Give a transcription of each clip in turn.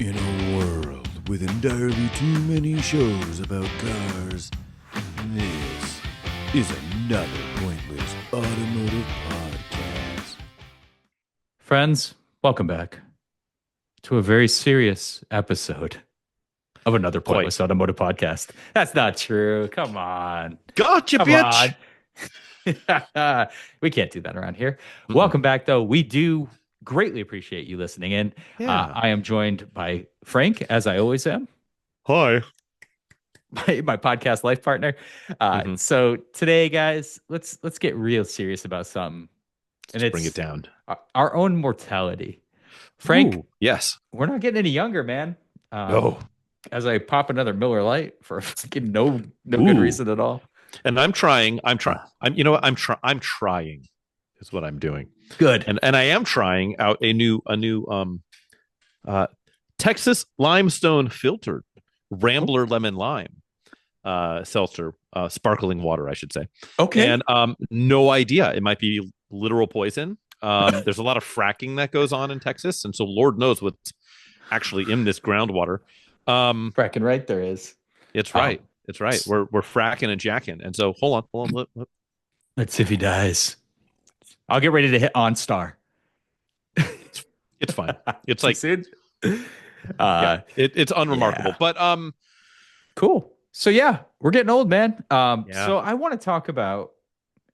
In a world with entirely too many shows about cars, this is another pointless automotive podcast. Friends, welcome back to a very serious episode of another Quite. pointless automotive podcast. That's not true. Come on. Gotcha, Come bitch. on. We can't do that around here. Mm-mm. Welcome back, though. We do greatly appreciate you listening in. Yeah. I am joined by Frank, as I always am, Hi. my podcast life partner. Mhm. So today, guys, let's get real serious about something. And Let's bring it down. our own mortality. Frank, Ooh, yes. we're not getting any younger, man. Oh. As I pop another Miller Lite for fucking no good Ooh. reason at all. And I'm trying. I'm trying is what I'm doing. Good. And I am trying out a new Texas limestone filtered Rambler lemon lime seltzer, sparkling water, I should say. Okay. And no idea. It might be literal poison. There's a lot of fracking that goes on in Texas, and so Lord knows what's actually in this groundwater. Fracking right there is. It's right. It's right. We're fracking and jacking. And so hold on. Let's see if he dies. I'll get ready to hit OnStar. It's fine. It's like soon. it's unremarkable. Yeah. But Cool. So yeah, we're getting old, man. Yeah. So I want to talk about,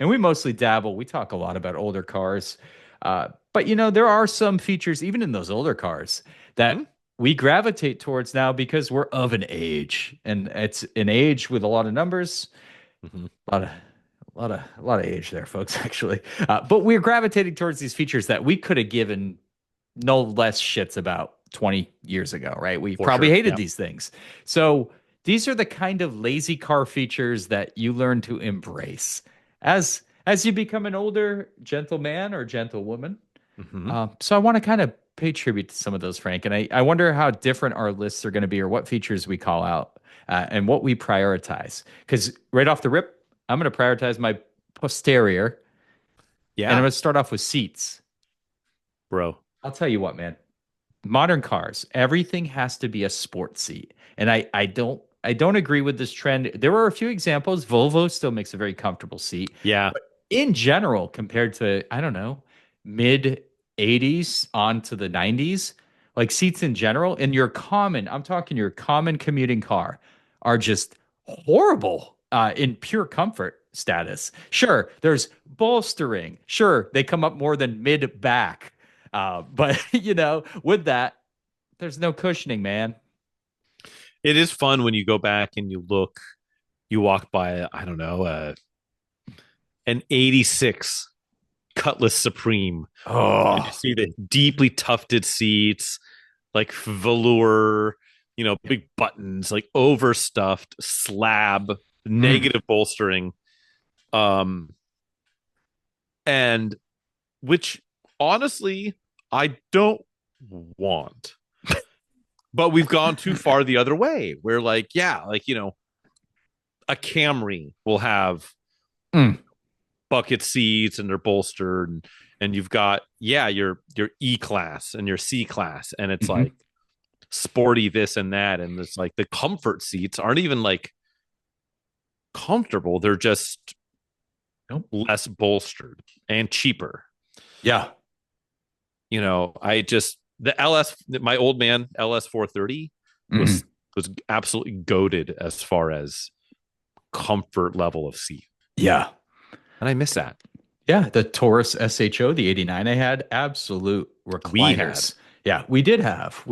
and we mostly dabble. We talk a lot about older cars, but there are some features even in those older cars that we gravitate towards now because we're of an age, and it's an age with a lot of numbers, a lot of age there, folks. Actually, but we're gravitating towards these features that we could have given no less shits about 20 years ago, right? We probably hated these things. So these are the kind of lazy car features that you learn to embrace as you become an older gentleman or gentlewoman. So I want to kind of pay tribute to some of those, Frank. And I wonder how different our lists are going to be, or what features we call out and what we prioritize. Because right off the rip, I'm going to prioritize my posterior. Yeah. And I'm going to start off with seats. Bro. I'll tell you what, man. Modern cars, everything has to be a sport seat. And I don't agree with this trend. There are a few examples. Volvo still makes a very comfortable seat. Yeah. But in general, compared to, I don't know, mid 80s on to the 90s, like seats in general, and I'm talking your common commuting car, are just horrible in pure comfort status. Sure, there's bolstering. Sure, they come up more than mid back. But with that, there's no cushioning, man. It is fun when you go back and you walk by, I don't know, an 86 Cutlass Supreme. And you see the deeply tufted seats, like velour, big buttons, like overstuffed slab, negative bolstering. And which honestly, I don't want. But we've gone too far the other way. Where a Camry will have bucket seats and they're bolstered, and you've got your E-Class and your C-Class, and it's like sporty this and that, and it's like the comfort seats aren't even like comfortable. They're just less bolstered and cheaper. Yeah. My old man LS 430 was absolutely goated as far as comfort level of seat. Yeah. And I miss that. Yeah. The Taurus SHO, the 89 I had, absolute recliners. Yeah, we did have.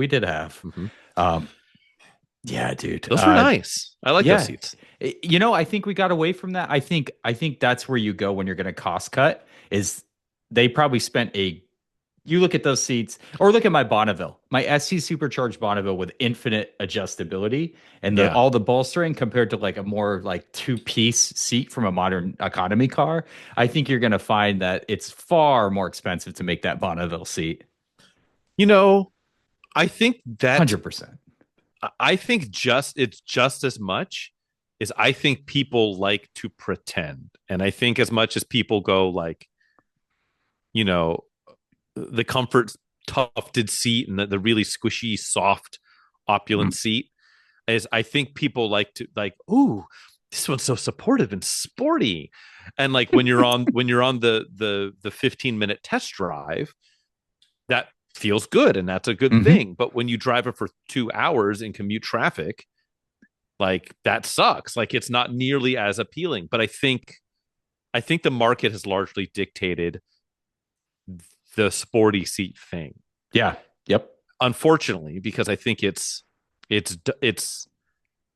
Yeah, dude. Those were nice. I like those seats. I think we got away from that. I think that's where you go when you're going to cost cut. Is they probably spent you look at those seats, or look at my Bonneville, my SC supercharged Bonneville with infinite adjustability and all the bolstering compared to like a more like two-piece seat from a modern economy car. I think you're going to find that it's far more expensive to make that Bonneville seat. I think that 100%. I think it's just as much as I think people like to pretend. And I think as much as people go like, the comfort tufted seat and the really squishy, soft, opulent seat. Is I think people like to like, ooh, this one's so supportive and sporty. And like when you're on the 15-minute test drive, that feels good and that's a good thing. But when you drive it for 2 hours in commute traffic, like that sucks. Like it's not nearly as appealing. But I think the market has largely dictated the sporty seat thing. Yeah. Yep. Unfortunately, because I think it's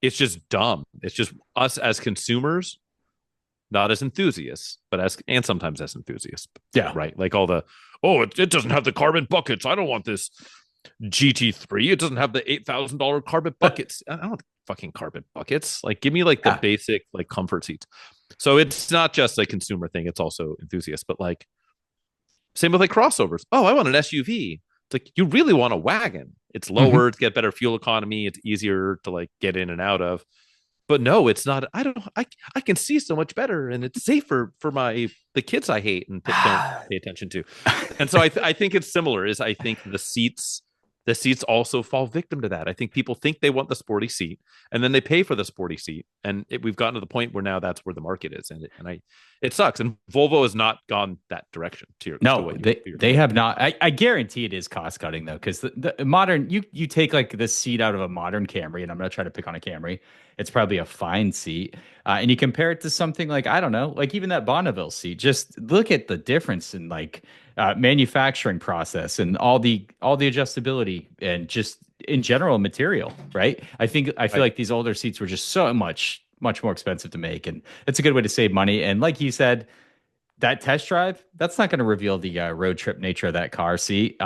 just dumb. It's just us as consumers, not as enthusiasts, but and sometimes as enthusiasts. Yeah. Right. Like all the, it doesn't have the carbon buckets. I don't want this GT3. It doesn't have the $8,000 carbon buckets. I don't want fucking carbon buckets. Like give me like the basic like comfort seats. So it's not just a consumer thing. It's also enthusiasts, but like same with like crossovers. Oh, I want an SUV. It's like you really want a wagon. It's lower, to get better fuel economy. It's easier to like get in and out of. But no, it's not. I can see so much better, and it's safer for the kids I hate and don't pay attention to. And so I think it's similar. I think the seats also fall victim to that. I think people think they want the sporty seat, and then they pay for the sporty seat, and we've gotten to the point where now that's where the market is, and it sucks. And Volvo has not gone that direction. They have not. I guarantee it is cost cutting though, because the modern you take like the seat out of a modern Camry, and I'm not trying to pick on a Camry. It's probably a fine seat, and you compare it to something like I don't know, like even that Bonneville seat. Just look at the difference in like manufacturing process and all the adjustability and just in general material, right? I feel like these older seats were just so much more expensive to make, and it's a good way to save money. And like you said, that test drive, that's not going to reveal the road trip nature of that car seat.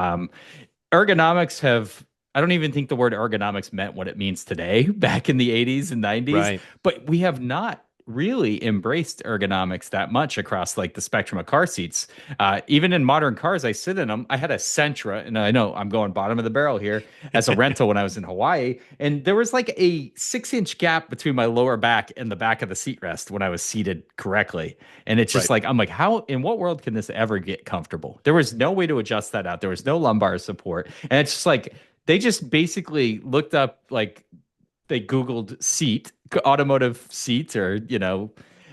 Ergonomics I don't even think the word ergonomics meant what it means today back in the 80s and 90s, Right. but we have not really embraced ergonomics that much across like the spectrum of car seats. Even in modern cars, I sit in them. I had a Sentra, and I know I'm going bottom of the barrel here, as a rental when I was in Hawaii, and there was like a 6-inch gap between my lower back and the back of the seat rest when I was seated correctly. And it's just like, I'm like, how in what world can this ever get comfortable? There was no way to adjust that out. There was no lumbar support, and it's just like they just basically looked up like they Googled seat, automotive seats, or,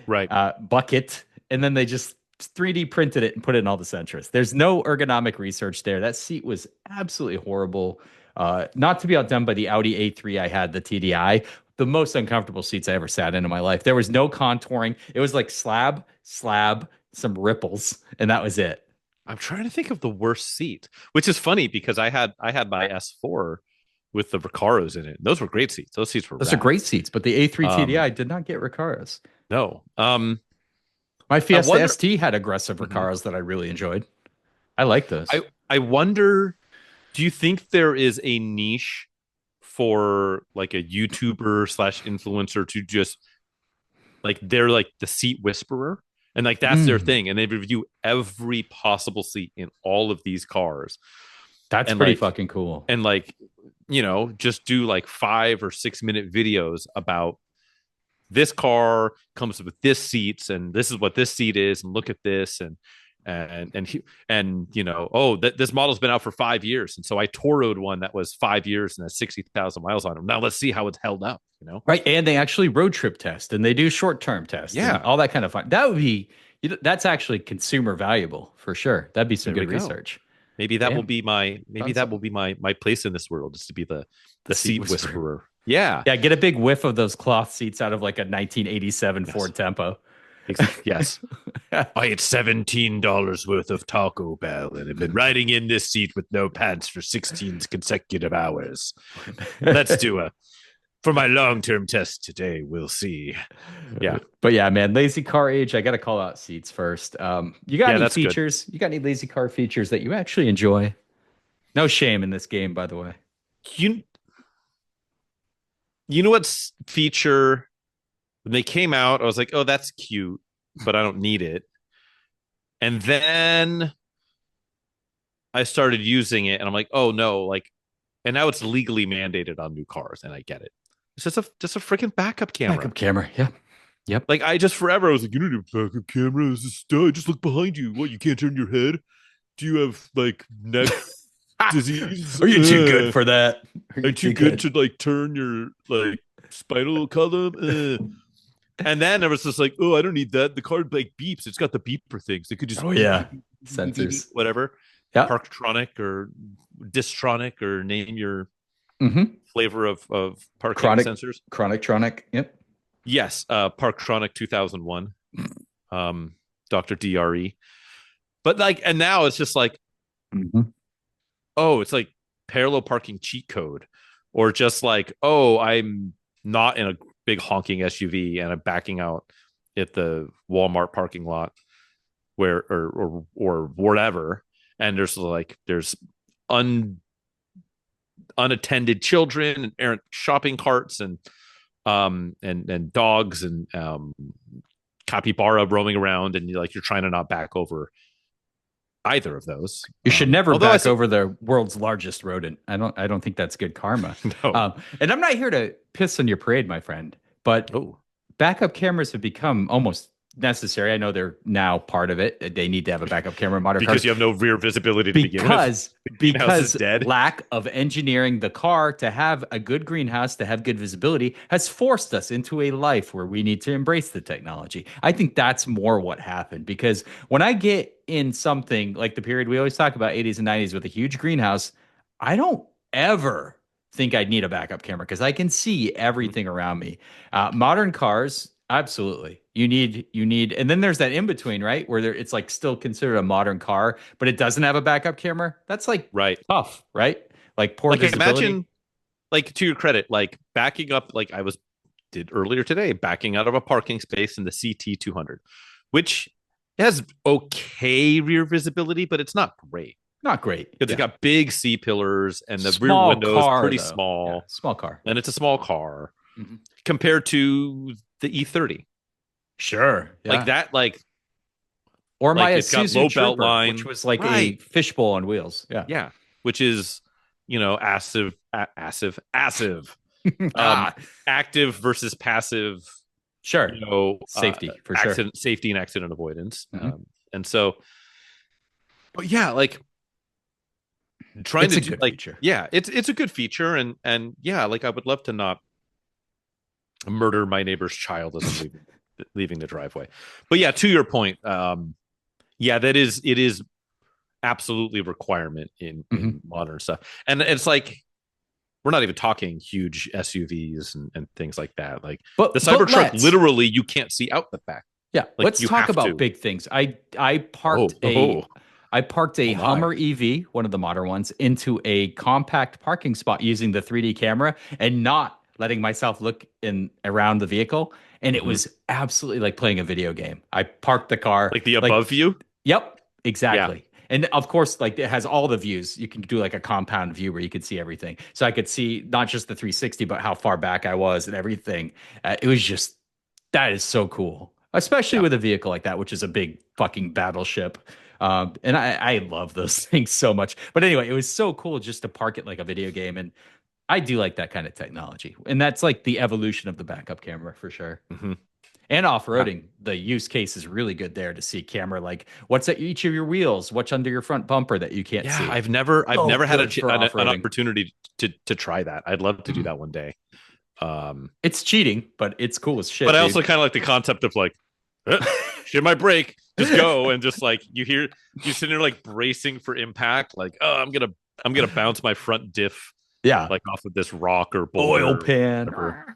Right. bucket, and then they just 3D printed it and put it in all the Sentras. There's no ergonomic research there. That seat was absolutely horrible. Not to be outdone by the Audi A3 I had, the TDI, the most uncomfortable seats I ever sat in my life. There was no contouring. It was like slab, some ripples, and that was it. I'm trying to think of the worst seat, which is funny because I had my S4 with the Recaros in it. Those were great seats. Those seats were Those are great seats, but the A3 TDI did not get Recaros. No. My Fiesta ST had aggressive Recaros that I really enjoyed. I like those. I wonder, do you think there is a niche for like a YouTuber / influencer to just like they're like the seat whisperer? And like that's their thing, and they review every possible seat in all of these cars. That's pretty fucking cool. And like, just do like 5 or 6 minute videos about this car comes with this seats, and this is what this seat is, and look at this, and this model's been out for 5 years, and so I Toro'd one that was 5 years and has 60,000 miles on it. Now let's see how it's held up. Right, and they actually road trip test, and they do short term tests, and all that kind of fun. That would be that's actually consumer valuable for sure. That'd be some good research. Maybe that will be my place in this world, is to be the seat whisperer. Yeah. Get a big whiff of those cloth seats out of like a 1987 Ford Tempo. Yes. I ate $17 worth of Taco Bell and have been riding in this seat with no pants for 16 consecutive hours. Let's do for my long-term test today. We'll see. Yeah. But yeah, man, lazy car age. I got to call out seats first. You got any features? Good. You got any lazy car features that you actually enjoy? No shame in this game, by the way. You know what's feature when they came out, I was like, oh, that's cute, but I don't need it. And then I started using it and I'm like, oh no, and now it's legally mandated on new cars, and I get it. It's just a freaking backup camera. Backup camera, yeah. Yep. Like I was like, you don't need a backup camera. This is stud. Just look behind you. What, you can't turn your head? Do you have like neck disease. Are you too good for that? Are you Are too good to like turn your like spinal column? And then there was just like, oh, I don't need that. The car like beeps. It's got the beeper things. It could just Oh beep, yeah, beep, beep, beep, beep, beep, beep, sensors. whatever. Yeah. Parktronic or Distronic or name your Mm-hmm. flavor of parking Chronic, sensors. Chronictronic. Yep. Yes, Parktronic 2001, Dr. DRE. But like, and now it's just like, Mm-hmm. oh, it's like parallel parking cheat code, or just like, oh, I'm not in a big honking SUV and I'm backing out at the Walmart parking lot where or whatever, and there's un unattended children and errant shopping carts and dogs and capybara roaming around, and you're trying to not back over either of those. You should never Although back over the world's largest rodent. I don't think that's good karma. no. And I'm not here to piss on your parade, my friend, but Oh, backup cameras have become almost necessary. I know they're now part of it. They need to have a backup camera in modern because cars you have no rear visibility to begin with. because The greenhouse is because dead. lack of engineering the car to have a good greenhouse to have good visibility has forced us into a life where we need to embrace the technology. I think that's more what happened because when I get in something like the period we always talk about 80s and 90s with a huge greenhouse, I don't ever think I'd need a backup camera because I can see Mhm. everything around me. Modern cars, absolutely. And then there's that in between, right? Where it's like still considered a modern car, but it doesn't have a backup camera. That's like Right. tough, right? Like poor Like visibility. imagine, like to your credit, like backing up, like I was did earlier today, backing out of a parking space in the CT 200, which has okay rear visibility, but it's not great Not great. because it's Yeah. got big C pillars and the rear Small window is car pretty though. Yeah, small, small car. and it's a small car Mhm. compared to the E30. Sure. Like Yeah. that, Or my like it's got Isuzu low belt Trooper, which line, was like a right? fishbowl on wheels. Yeah. Yeah, which is active, um, Ah, active versus passive, sure. Safety for sure. accident safety and accident avoidance, Mhm. and so, but yeah, like trying It's to a do good like, feature. yeah, it's a good feature, and yeah, like I would love to not murder my neighbor's child as I'm leaving the driveway. But yeah, to your point, yeah, it is absolutely a requirement in Mhm. modern stuff, and it's like we're not even talking huge SUVs and things like that. Like the But Cybertruck, let's literally, you can't see out the back. Yeah, Like let's you talk have about to. big things. I Oh, parked a oh, I parked a oh my! Hummer EV, one of the modern ones, into a compact parking spot using the 3D camera and not letting myself look in around the vehicle. And it Mhm. was absolutely like playing a video game. I parked the car Like the like, above view. yep, Yeah. exactly. And of course, like it has all the views. You can do like a compound view where you could see everything. So I could see not just the 360, but how far back I was and everything. It was just that is so cool, especially Yeah. with a vehicle like that, which is a big fucking battleship. And I love those things so much. But anyway, it was so cool just to park it like a video game. And I do like that kind of technology. And that's like the evolution of the backup camera for sure. Hmm. And Yeah. off-roading, the use case is really good there to see camera like what's at each of your wheels, what's under your front bumper that you can't Yeah. see. I've Oh, never had good for an off-roading. opportunity to try that. I'd love to do that one day. It's cheating, but it's cool as But shit, I also dude. kind of like the concept of like, shit my brake, just go, and just like you sitting there like bracing for impact, like, oh, I'm gonna bounce my front diff Yeah. like off of this rock or Oil boulder or pan. whatever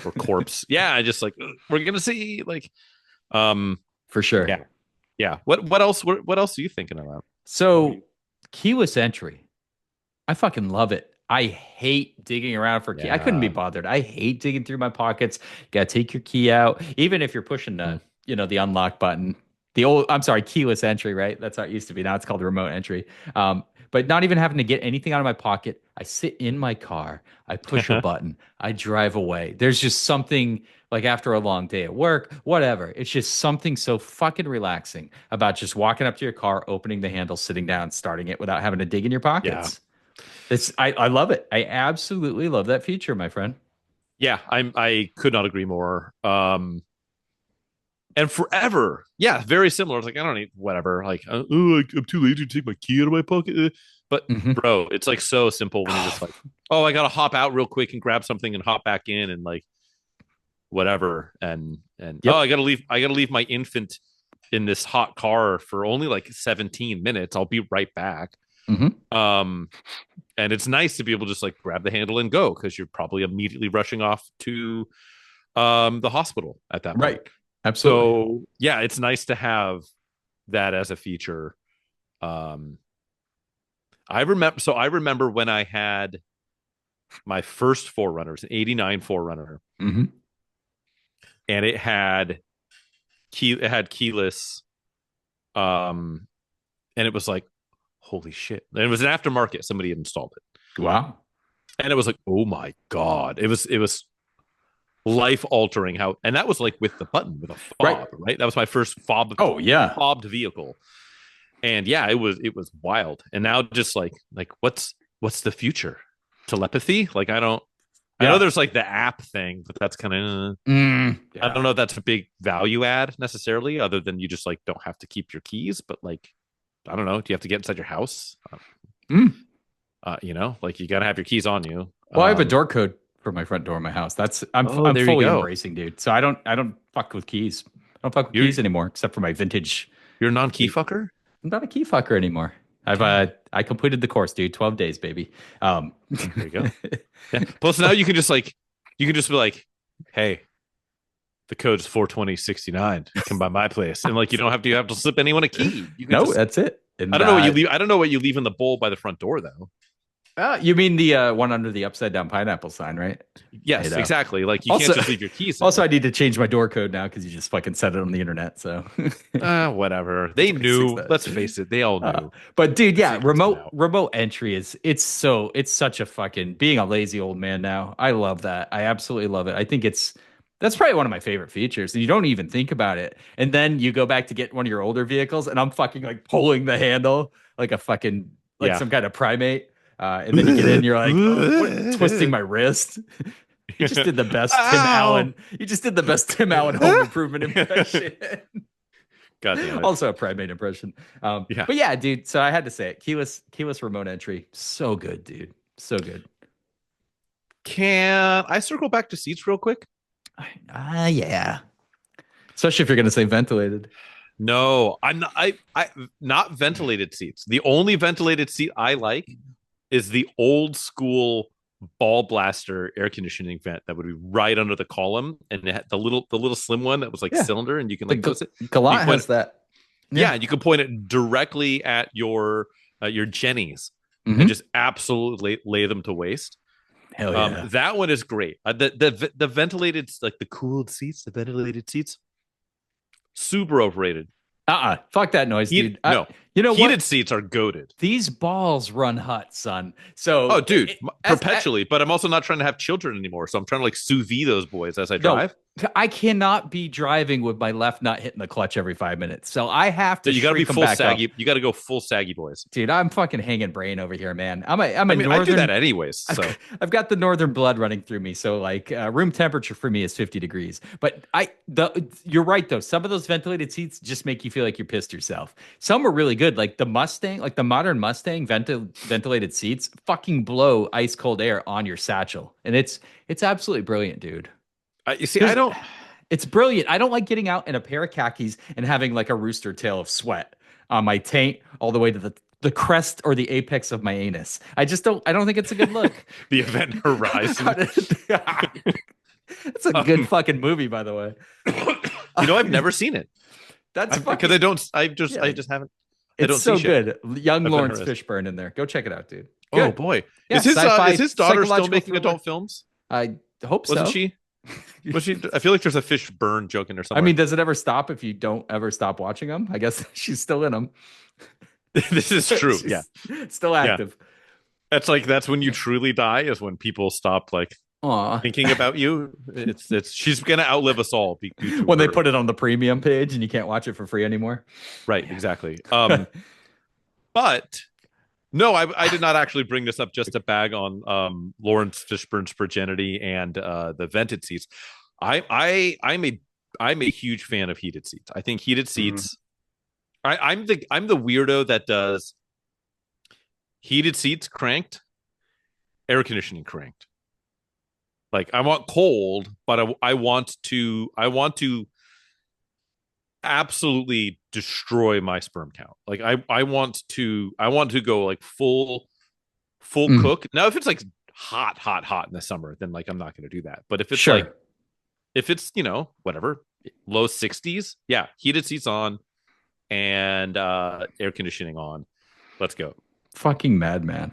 or corpse. Yeah, I just like we're gonna see like, um, For sure. yeah, yeah. What else are you thinking about? So, keyless entry. I fucking love it. I hate digging around for key. I couldn't be Yeah. bothered. I hate digging through my pockets. Got to take your key out, even if you're pushing Mhm. the unlock button. The old, I'm sorry, keyless entry, right? That's how it used to be. Now it's called remote entry. But not even having to get anything out of my pocket. I sit in my car. I push a button. I drive away. There's just something like after a long day at work, whatever. It's just something so fucking relaxing about just walking up to your car, opening the handle, sitting down, starting it without having to dig in your Yeah. pockets. I love it. I absolutely love that feature, my friend. Yeah, I could not agree more. And forever, yeah, very similar. It's like I don't need whatever. Like, oh, I'm too lazy to take my key out of my pocket. But Mhm. bro, it's like so simple when you're just like, oh, I gotta hop out real quick and grab something and hop back in and like whatever. And oh, Yep. I gotta leave my infant in this hot car for only like 17 minutes. I'll be right back. Mhm. Um, and it's nice to be able to just like grab the handle and go because you're probably immediately rushing off to the hospital at that point. Right. Absolutely. So yeah, it's nice to have that as a feature. Um, I remember when I had my first Forerunners, an '89 Forerunner, Mhm. and it had keyless, um, and it was like, holy shit! And it was an aftermarket. Somebody had installed it, Wow. and it was like, oh my god! It was life altering. How and that was like with the button with a Right. fob, right? That was my first Oh yeah. fobbed vehicle, and yeah, it was wild. And now just like what's the future? Telepathy? Like I know Yeah. there's like the app thing, but that's kind of I Yeah. don't know if that's a big value add necessarily, other than you just like don't have to keep your keys. But like, I don't know. Do you have to get inside your house? Mm. Like you gotta have your keys on you. Well, I have a door code for my front door of my house. I'm There you fully go. embracing, dude. So I don't fuck with keys. I don't fuck with You're keys anymore, except for my vintage. you're a non-key fucker. I'm not a key fucker anymore. I completed the course, dude. 12 days, baby. There you go. Yeah. Plus now you can just be like, hey, the code's 42069. Come by my place, and like you have to slip anyone a key. You can No, just that's it. I And don't know what you leave. I don't know what you leave in the bowl by the front door though. you mean the one under the upside down pineapple sign, right? Yes, exactly. Like you Also, can't just leave your keys also, there. I need to change my door code now because you just fucking said it on the internet. So Whatever. They fix knew. that. Let's face it. They all knew. But dude, They yeah, figured it out. remote entry is it's such a fucking being a lazy old man now. I love that. I absolutely love it. I think that's probably one of my favorite features. And you don't even think about it. And then you go back to get one of your older vehicles, and I'm fucking like pulling the handle like a fucking like Yeah. some kind of primate. And then you get in, you're like, oh, what, twisting my wrist. You just did the best Tim Ow! Allen. You just did the best Tim Allen home improvement impression. God damn it. Also a primate impression. Yeah. But yeah, dude. So I had to say it. Keyless remote entry. So good, dude. So good. Can I circle back to seats real quick? Yeah. Especially if you're gonna say ventilated. No, I'm not. I not ventilated seats. The only ventilated seat I like is the old school ball blaster air conditioning vent that would be right under the column, and it had the little slim one that was like Yeah. cylinder, and you can The like twist it. Galant point has that. Yeah, you can point it directly at your Jennies and Mhm. just absolutely lay them to waste. Hell yeah. That one is great. The ventilated, like the cooled seats, the ventilated seats, super overrated. Fuck that noise, dude. No, You know heated what? seats are goaded. These balls run hot, son. So Oh, dude, perpetually. But I'm also not trying to have children anymore, so I'm trying to like sous vide those boys as I no, drive. I cannot be driving with my left nut hitting the clutch every 5 minutes. So I have to. So you got to be shrink them full back up. saggy. You got to go full saggy boys. Dude. I'm fucking hanging brain over here, man. I'm a I mean, northern. I do that anyways. So I've got the northern blood running through me. So like room temperature for me is 50 degrees. But you're right though. Some of those ventilated seats just make you feel like you're pissed yourself. Some are really good. Like the Mustang, like the modern Mustang ventilated seats fucking blow ice cold air on your satchel. And it's absolutely brilliant, dude. you see, I don't. It's brilliant. I don't like getting out in a pair of khakis and having like a rooster tail of sweat on my taint all the way to the crest or the apex of my anus. I don't think it's a good look. The Event Horizon. It's a good fucking movie, by the way. I've never seen it. That's because I don't. I just haven't. I don't It's so see shit. good. Young I've Lawrence never- Fishburne in there. Go check it out, dude. Oh Good. boy, Yeah, is his sci-fi, daughter still psychological making thriller. adult films? I hope so. Wasn't she? Was she? I feel like there's a Fishburne joke in there I somewhere. mean, does it ever stop if you don't ever stop watching them? I guess she's still in them. This is true. She's Yeah, still active. that's when you truly die is when people stop like Aw. thinking about you. It's she's gonna outlive us all. When they put it on the premium page and you can't watch it for free anymore. right, exactly. But no, I did not actually bring this up just to bag on Lawrence Fishburne's virginity and the vented seats. I'm a huge fan of heated seats. I think heated seats. I'm the weirdo that does heated seats cranked, air conditioning cranked. Like I want cold, but I want to absolutely destroy my sperm count. Like I want to go like full Mm, cook. Now if it's like hot in the summer, then like I'm not going to do that. But sure. if it's, whatever, low 60s, yeah, heated seats on and air conditioning on. Let's go. Fucking madman.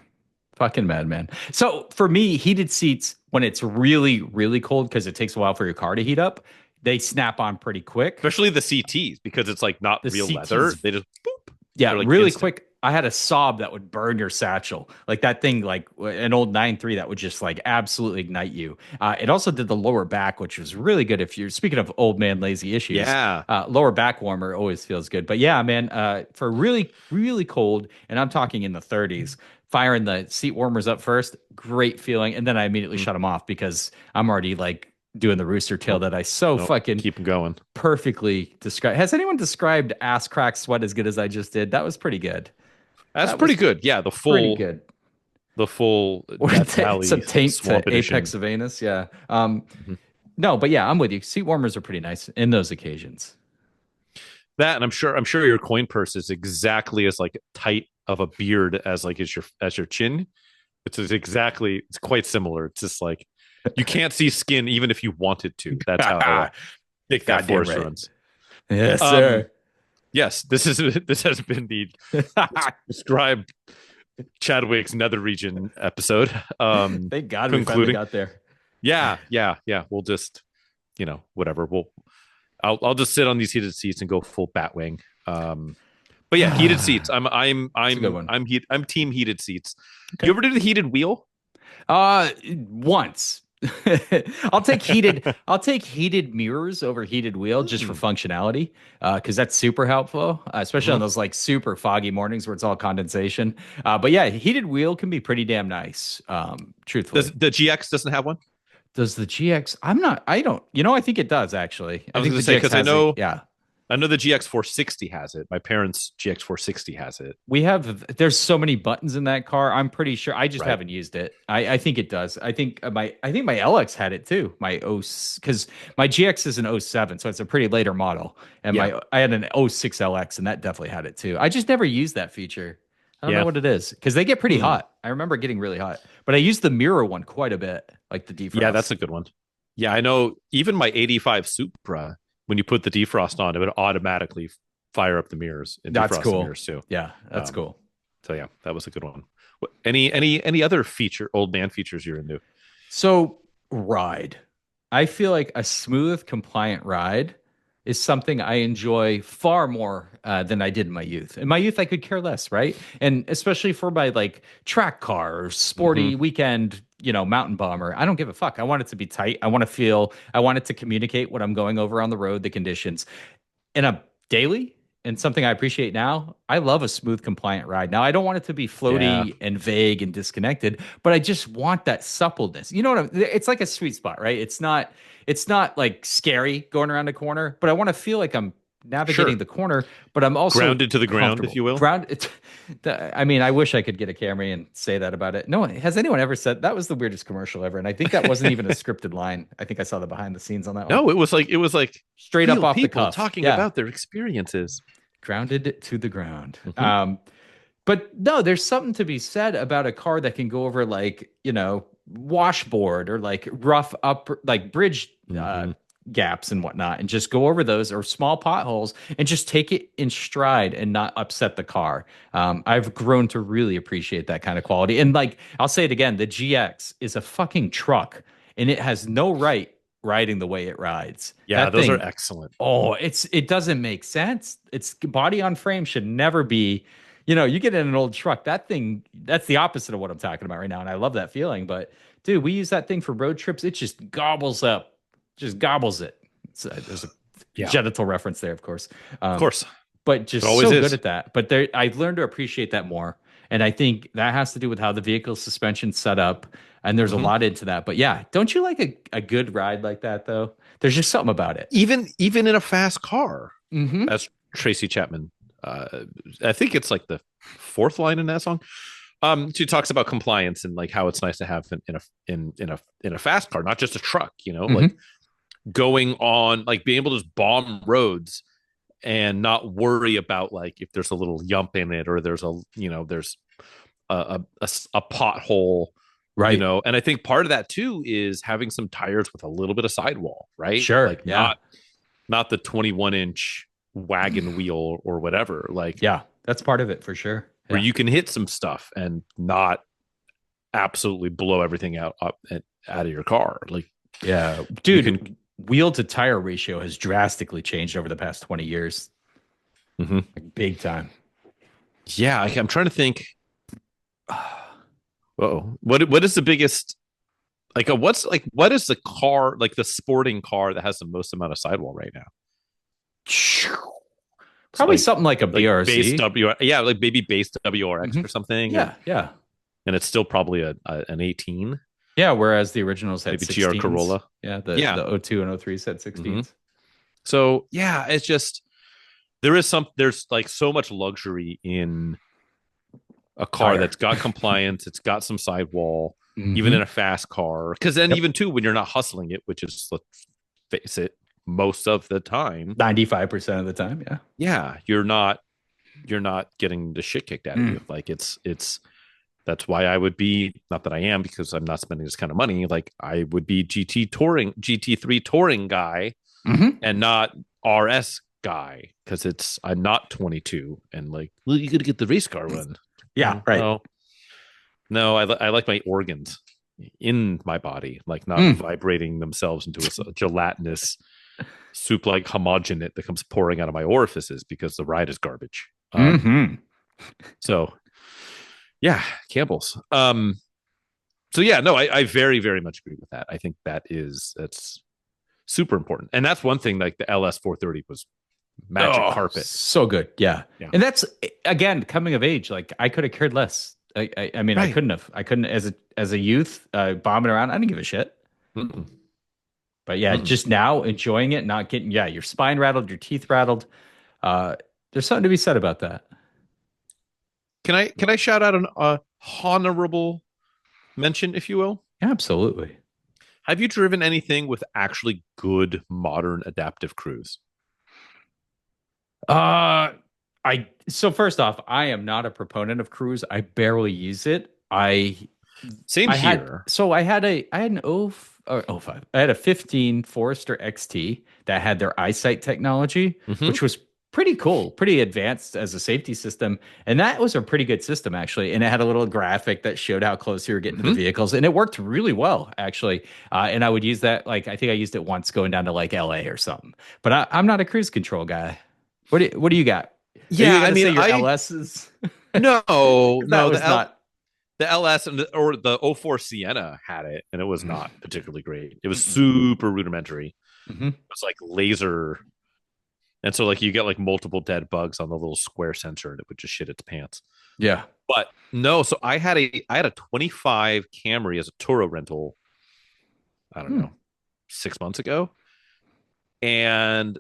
Fucking madman. So for me, heated seats, when it's really, really cold, because it takes a while for your car to heat up, they snap on pretty quick. Especially the CTs because it's like not The real leather. CTs, They just boop. yeah, They're like really instant. quick. I had a Saab that would burn your satchel. Like that thing, like an old 9.3 that would just like absolutely ignite you. It also did the lower back, which was really good if you're speaking of old man lazy issues. Yeah. Lower back warmer always feels good. But yeah, man, for really, really cold, and I'm talking in the 30s, firing the seat warmers up first, great feeling. And then I immediately Mm. shut them off because I'm already like doing the rooster tail Nope. that I so Nope. fucking Keep going. perfectly described. Has anyone described ass crack sweat as good as I just did? That was pretty good. That's That was pretty good. Yeah, the pretty full good. the full Or Death some Valley taint Swamp to Edition. apex of anus. Yeah. Mhm. No, but yeah, I'm with you. Seat warmers are pretty nice in those occasions. That, and I'm sure your coin purse is exactly as like tight of a beard as like as your chin. It's quite similar. It's just like you can't see skin even if you wanted to. That's how thick that Goddamn force right. runs. Yes, Um, sir. yes, this has been the described Chadwick's nether region episode. Thank God we finally Concluding. got there. Yeah. We'll just, whatever. I'll just sit on these heated seats and go full Batwing. But yeah, heated seats. It's a good one. I'm team heated seats. You Okay. ever do the heated wheel? Once. I'll take heated mirrors over heated wheel just for Mm. functionality. Because that's super helpful, especially on Mhm. those like super foggy mornings where it's all condensation. But yeah, heated wheel can be pretty damn nice. Does Truthfully. the GX doesn't have one? Does the GX? I don't, I think it does actually. I I was think going the to say GX because I has it. know Yeah. I know the GX 460 has it. My parents' GX 460 has it. There's so many buttons in that car. I'm pretty sure I just Right. haven't used it. I think it does. I think my LX had it too. Because my GX is an '07, so it's a pretty later model. And Yeah. I had an '06 LX and that definitely had it too. I just never used that feature. I don't know Yeah. what it is because they get pretty Hmm. hot. I remember getting really hot, but I used the mirror one quite a bit, like the Yeah, that's defrost. a good one. Yeah, I know even my 85 Supra, when you put the defrost on, it would automatically fire up the mirrors and That's defrost the cool. mirrors too. Yeah, that's Um, cool. so yeah, that was a good one. Any other old man features you're into? So, ride. I feel like a smooth, compliant ride is something I enjoy far more than I did in my youth. In my youth, I could care less, right? And especially for my like track car or Hmm. sporty weekend, mountain bomber, I don't give a fuck. I want it to be tight. I want it to communicate what I'm going over on the road, the conditions in a daily and something I appreciate now. I love a smooth, compliant ride. Now, I don't want it to be Yeah, floaty and vague and disconnected, but I just want that suppleness. You know what it's like a sweet spot, right? It's not like scary going around a corner, but I want to feel like I'm navigating sure. the corner, but I'm also Grounded to the ground, if comfortable. you will. I mean, I wish I could get a Camry and say that about it. No one has anyone ever said that was the weirdest commercial ever, and I think that wasn't even a scripted line. I think I saw the behind the scenes on that one. No, it was like Straight up real off the people cuff. talking Yeah. about their experiences. Grounded to the ground. Hmm. But no, there's something to be said about a car that can go over like, washboard or like rough up, like bridge Hmm. gaps and whatnot, and just go over those or small potholes and just take it in stride and not upset the car. I've grown to really appreciate that kind of quality. And like, I'll say it again, the GX is a fucking truck and it has no right riding the way it rides. Yeah, That those are thing, excellent. oh, it doesn't make sense. Its body on frame should never be, you get in an old truck, that thing, that's the opposite of what I'm talking about right now. And I love that feeling. But dude, we use that thing for road trips. It just gobbles it. There's a Yeah, genital reference there, of course. of Um, course, but it just always so good is. at that. But I've learned to appreciate that more. And I think that has to do with how the vehicle suspension's set up. And there's a Hmm. lot into that. But yeah, don't you like a good ride like that though? There's just something about it. Even in a fast car, Mm-hmm. as Tracy Chapman, I think it's like the fourth line in that song. She talks about compliance and like how it's nice to have in a fast car, not just a truck, like going on, like being able to just bomb roads and not worry about like if there's a little yump in it or there's there's a pothole, Right. and I think part of that too is having some tires with a little bit of sidewall, right? Sure. Like Yeah. not the 21-inch wagon wheel or whatever, like Yeah. That's part of it for sure. where Yeah. you can hit some stuff and not absolutely blow everything out of your car. Like, Yeah. Dude, wheel to tire ratio has drastically changed over the past 20 years. Like big time. Yeah, I'm trying to think. Whoa, what is the biggest? Like, what is the car, like the sporting car that has the most amount of sidewall right now? Probably like, something like a BRC. Base yeah, like maybe base WRX or something. Yeah, yeah. And it's still probably an 18. Yeah, whereas the originals had Maybe 16s. GR Corolla. Yeah, the 02 and 03 had 16s. So yeah, it's just there's like so much luxury in a car that's got compliance, it's got some sidewall, even in a fast car. Because then even too, when you're not hustling it, which is, let's face it, most of the time, 95% of the time, yeah, you're not getting the shit kicked out of you. Like it's that's why I would be, not that I am because I'm not spending this kind of money, like I would be GT3 touring guy and not RS guy, because I'm not 22 and like, well, you got to get the race car one. Yeah, right. No, I like my organs in my body, like not vibrating themselves into a gelatinous soup-like homogenate that comes pouring out of my orifices because the ride is garbage. So yeah, Campbell's. So yeah, no, I very, very much agree with that. I think that's super important. And that's one thing, like the LS 430 was magic carpet. So good. Yeah. And that's, again, coming of age. Like I could have cared less. I mean, right. I couldn't as a youth bombing around. I didn't give a shit. But yeah, just now enjoying it, not getting, your spine rattled, your teeth rattled. There's something to be said about that. Can I shout out an honorable mention, if you will? Absolutely. Have you driven anything with actually good modern adaptive cruise? So first off, I am not a proponent of cruise. I barely use it. Same here. I had an 05. I had a 15 Forester XT that had their eyesight technology, which was pretty cool, pretty advanced as a safety system. And that was a pretty good system, actually. And it had a little graphic that showed how close you were getting to the vehicles. And it worked really well, actually. And I would use that, like, I think I used it once going down to like LA or something. But I'm not a cruise control guy. What do you got? Yeah, I mean, LS's. No, not. The LS or the 04 Sienna had it, and it was not particularly great. It was super rudimentary. It was like laser. And so like you get like multiple dead bugs on the little square sensor and it would just shit its pants. Yeah. But no, so I had a 25 Camry as a Turo rental, I don't know, 6 months ago. And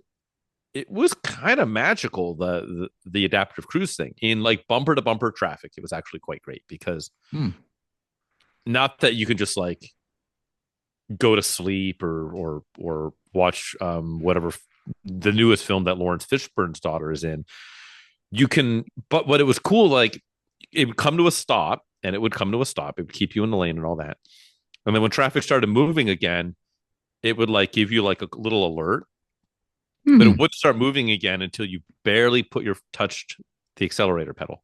it was kind of magical, the adaptive cruise thing. In like bumper to bumper traffic, it was actually quite great because not that you can just like go to sleep or watch whatever the newest film that Lawrence Fishburne's daughter is in. You can, but what it was cool, like it would come to a stop and it would come to a stop. It would keep you in the lane and all that. And then when traffic started moving again, it would like give you like a little alert, but it wouldn't start moving again until you barely touched the accelerator pedal.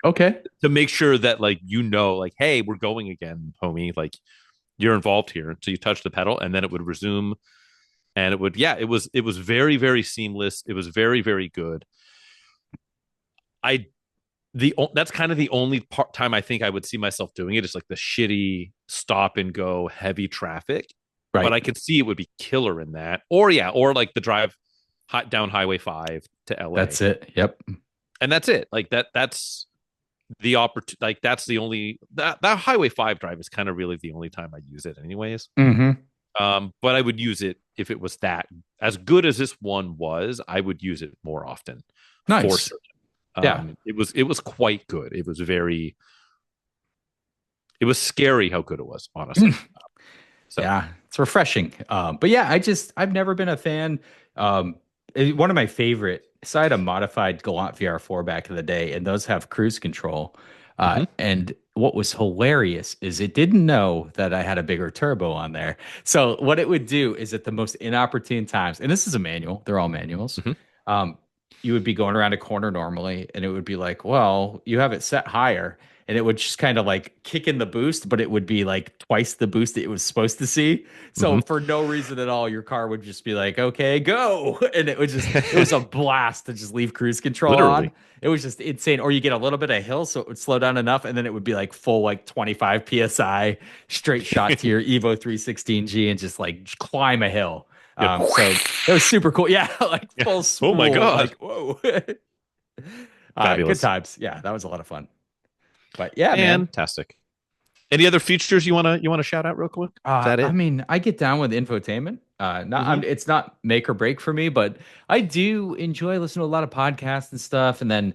Okay. To make sure that like, like, hey, we're going again, homie. Like you're involved here. So you touch the pedal and then it would resume. And it would, it was very, very seamless. It was very, very good. That's kind of the only time I think I would see myself doing it. It's like the shitty stop and go heavy traffic. Right. But I could see it would be killer in that. Or like the drive down Highway 5 to LA. That's it. Yep. And that's it. Like that's the opportunity. Like that's the only, that Highway 5 drive is kind of really the only time I use it anyways. But I would use it if it was that as good as this one was. I would use it more often. Nice. It was quite good. It was very It was scary how good it was, honestly. So Yeah, it's refreshing. But yeah, I've never been a fan. One of my favorite. So I had a modified Galant VR4 back in the day, and those have cruise control. mhm. And what was hilarious is it didn't know that I had a bigger turbo on there. So what it would do is at the most inopportune times, and this is a manual, they're all manuals. Mhm. Um, you would be going around a corner normally, and it would be like, well, you have it set higher, and it would just kind of like kick in the boost, but it would be like twice the boost that it was supposed to see. So Mhm. for no reason at all, your car would just be like, okay, go. And it was a blast to just leave cruise control on. Literally. It was just insane. Or you get a little bit of hill, so it would slow down enough, and then it would be like full like 25 PSI, straight shot to your Evo 316G and just like climb a hill. Yeah. So it was super cool. Yeah, like full Oh my spool. God. Like, whoa. Good Fabulous. times. Yeah, that was a lot of fun. But yeah, man. Fantastic. Any other features you wanna shout out real quick? Is that I it? mean, I get down with infotainment. Mhm. It's not make or break for me, but I do enjoy listening to a lot of podcasts and stuff, and then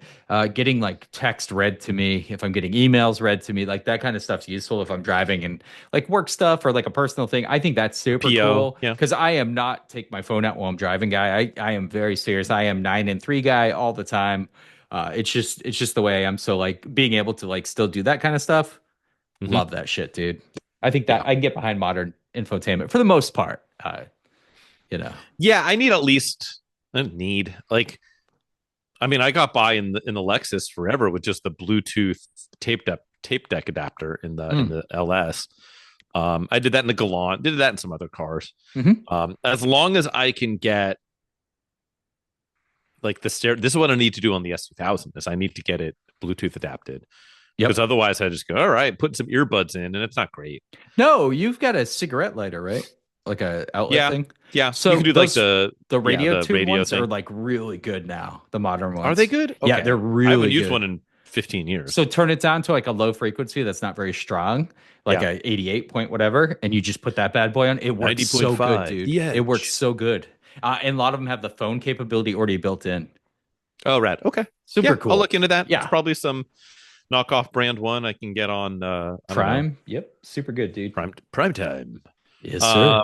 getting like text read to me if I'm getting emails read to me, like that kind of stuff's useful if I'm driving and like work stuff or like a personal thing. I think that's super PO. cool Yeah. because I am not take my phone out while I'm driving, guy. I am very serious. I am 9 and 3 guy all the time. It's just the way I am. So like being able to like still do that kind of stuff. Mhm. Love that shit, dude. I think that Yeah. I can get behind modern infotainment for the most part. You know. Yeah, I need at least I don't need like I mean, I got by in the Lexus forever with just the Bluetooth tape deck adapter in Mm. the LS. I did that in the Galant, did that in some other cars. Hmm. As long as I can get like the stereo, this is what I need to do on the S2000 is I need to get it Bluetooth adapted because Yep. otherwise I just go, all right, put some earbuds in, and it's not great. No, you've got a cigarette lighter, right? Like a outlet Yeah, thing. yeah, you So can do like those the radio the tune radio ones are thing. like really good now. The modern Are they ones. good? Yeah, Okay, they're I haven't really used good. one in 15 years. So turn it down to like a low frequency that's not very strong, like Yeah, a 88 point whatever, and you just put that bad boy on. It works so good, 90.5, dude. the It works edge. so good. And a lot of them have the phone capability already built in. Oh, right. Okay. Super Yeah, I'll cool. look into that. It's Yeah. probably some knockoff brand one I can get on. I don't know, Prime. Yep. Super good, dude. prime time. Yes, Uh, sir.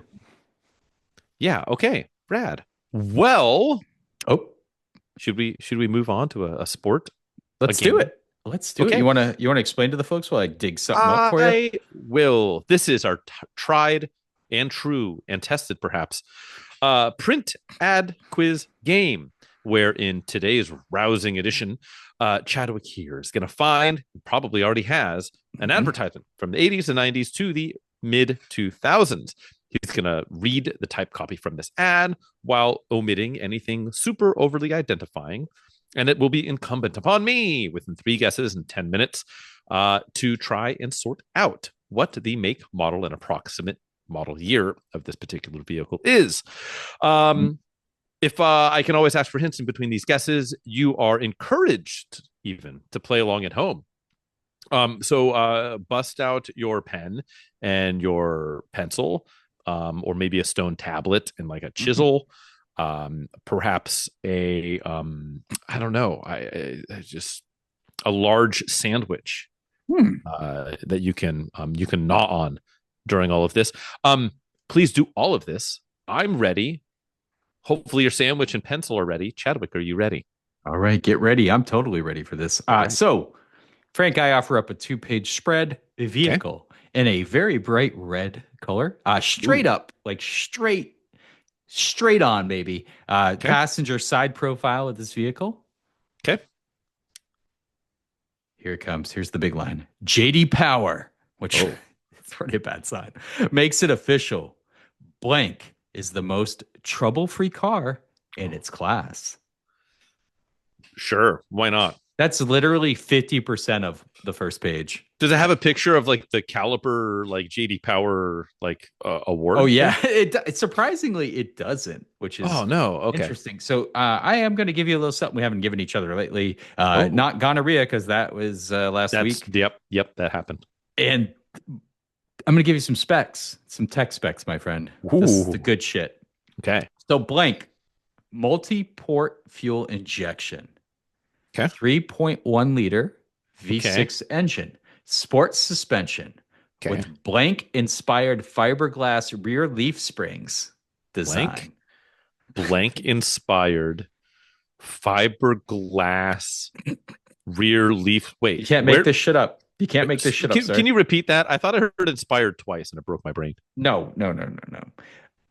yeah. Okay. Rad. Well, Oh, should we move on to a sport? let's do Game? it. Let's do it. Okay. You wanna explain to the folks while I dig something up for you? I will. This is our tried and true and tested, perhaps, print ad quiz game, where in today's rousing edition, Chadwick here is going to find, probably already has, an Mhm. advertisement from the 80s and 90s to the mid 2000s. He's going to read the type copy from this ad while omitting anything super overly identifying. And it will be incumbent upon me within 3 guesses in 10 minutes to try and sort out what the make, model, and approximate model year of this particular vehicle is. If I can always ask for hints in between these guesses, you are encouraged even to play along at home. So bust out your pen and your pencil, or maybe a stone tablet and like a chisel, perhaps a I don't know, I just a large sandwich Hmm. that you can gnaw on during all of this. Please do all of this. I'm ready. Hopefully your sandwich and pencil are ready. Chadwick, are you ready? All right, get ready. I'm totally ready for this. Right. So Frank, I offer up a 2-page spread, a Okay. vehicle in a very bright red color, straight up, like straight on, baby. Okay. Passenger side profile of this vehicle. Okay. Here it comes. Here's the big line. JD Power, which Oh. it's already a bad sign, makes it official. Blank is the most trouble-free car in its class. Sure. Why not? That's literally 50% of the first page. Does it have a picture of like the caliper, like JD Power, like award? Oh yeah, it surprisingly it doesn't, which is Oh no. Okay. interesting. So I am going to give you a little something we haven't given each other lately. Oh. Not gonorrhea because that was last week, Yep. That happened. and I'm going to give you some specs, some tech specs, my friend. This is the Ooh. good shit. Okay. So blank, multi-port fuel injection, Okay. 3.1 liter V6 engine, sports suspension, Okay. with blank inspired fiberglass rear leaf springs Blank, design. blank inspired fiberglass rear leaf. You Wait, can't make where? this shit up. You can't make this shit up, Can sir. you repeat that? I thought I heard inspired twice and it broke my brain. No, no, no, no, no.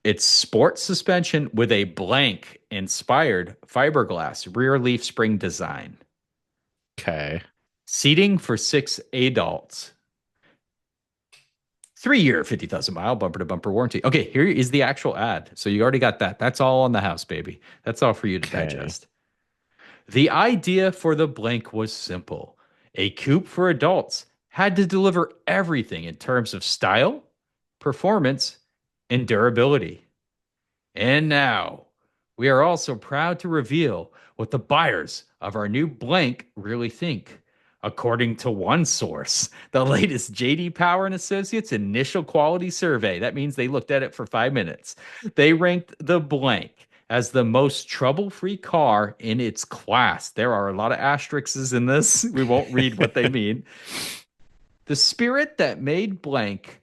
It's sport suspension with a blank inspired fiberglass rear leaf spring design. Okay. Seating for 6 adults. 3 year, 50,000 mile bumper to bumper warranty. Okay, here is the actual ad. So you already got that. That's all on the house, baby. That's all for you to Okay. digest. The idea for the blank was simple. A coupe for adults had to deliver everything in terms of style, performance, and durability. And now, we are also proud to reveal what the buyers of our new blank really think. According to one source, the latest JD Power and Associates initial quality survey, that means they looked at it for 5 minutes. They ranked the blank as the most trouble-free car in its class. There are a lot of asterisks in this. We won't read what they mean. The spirit that made blank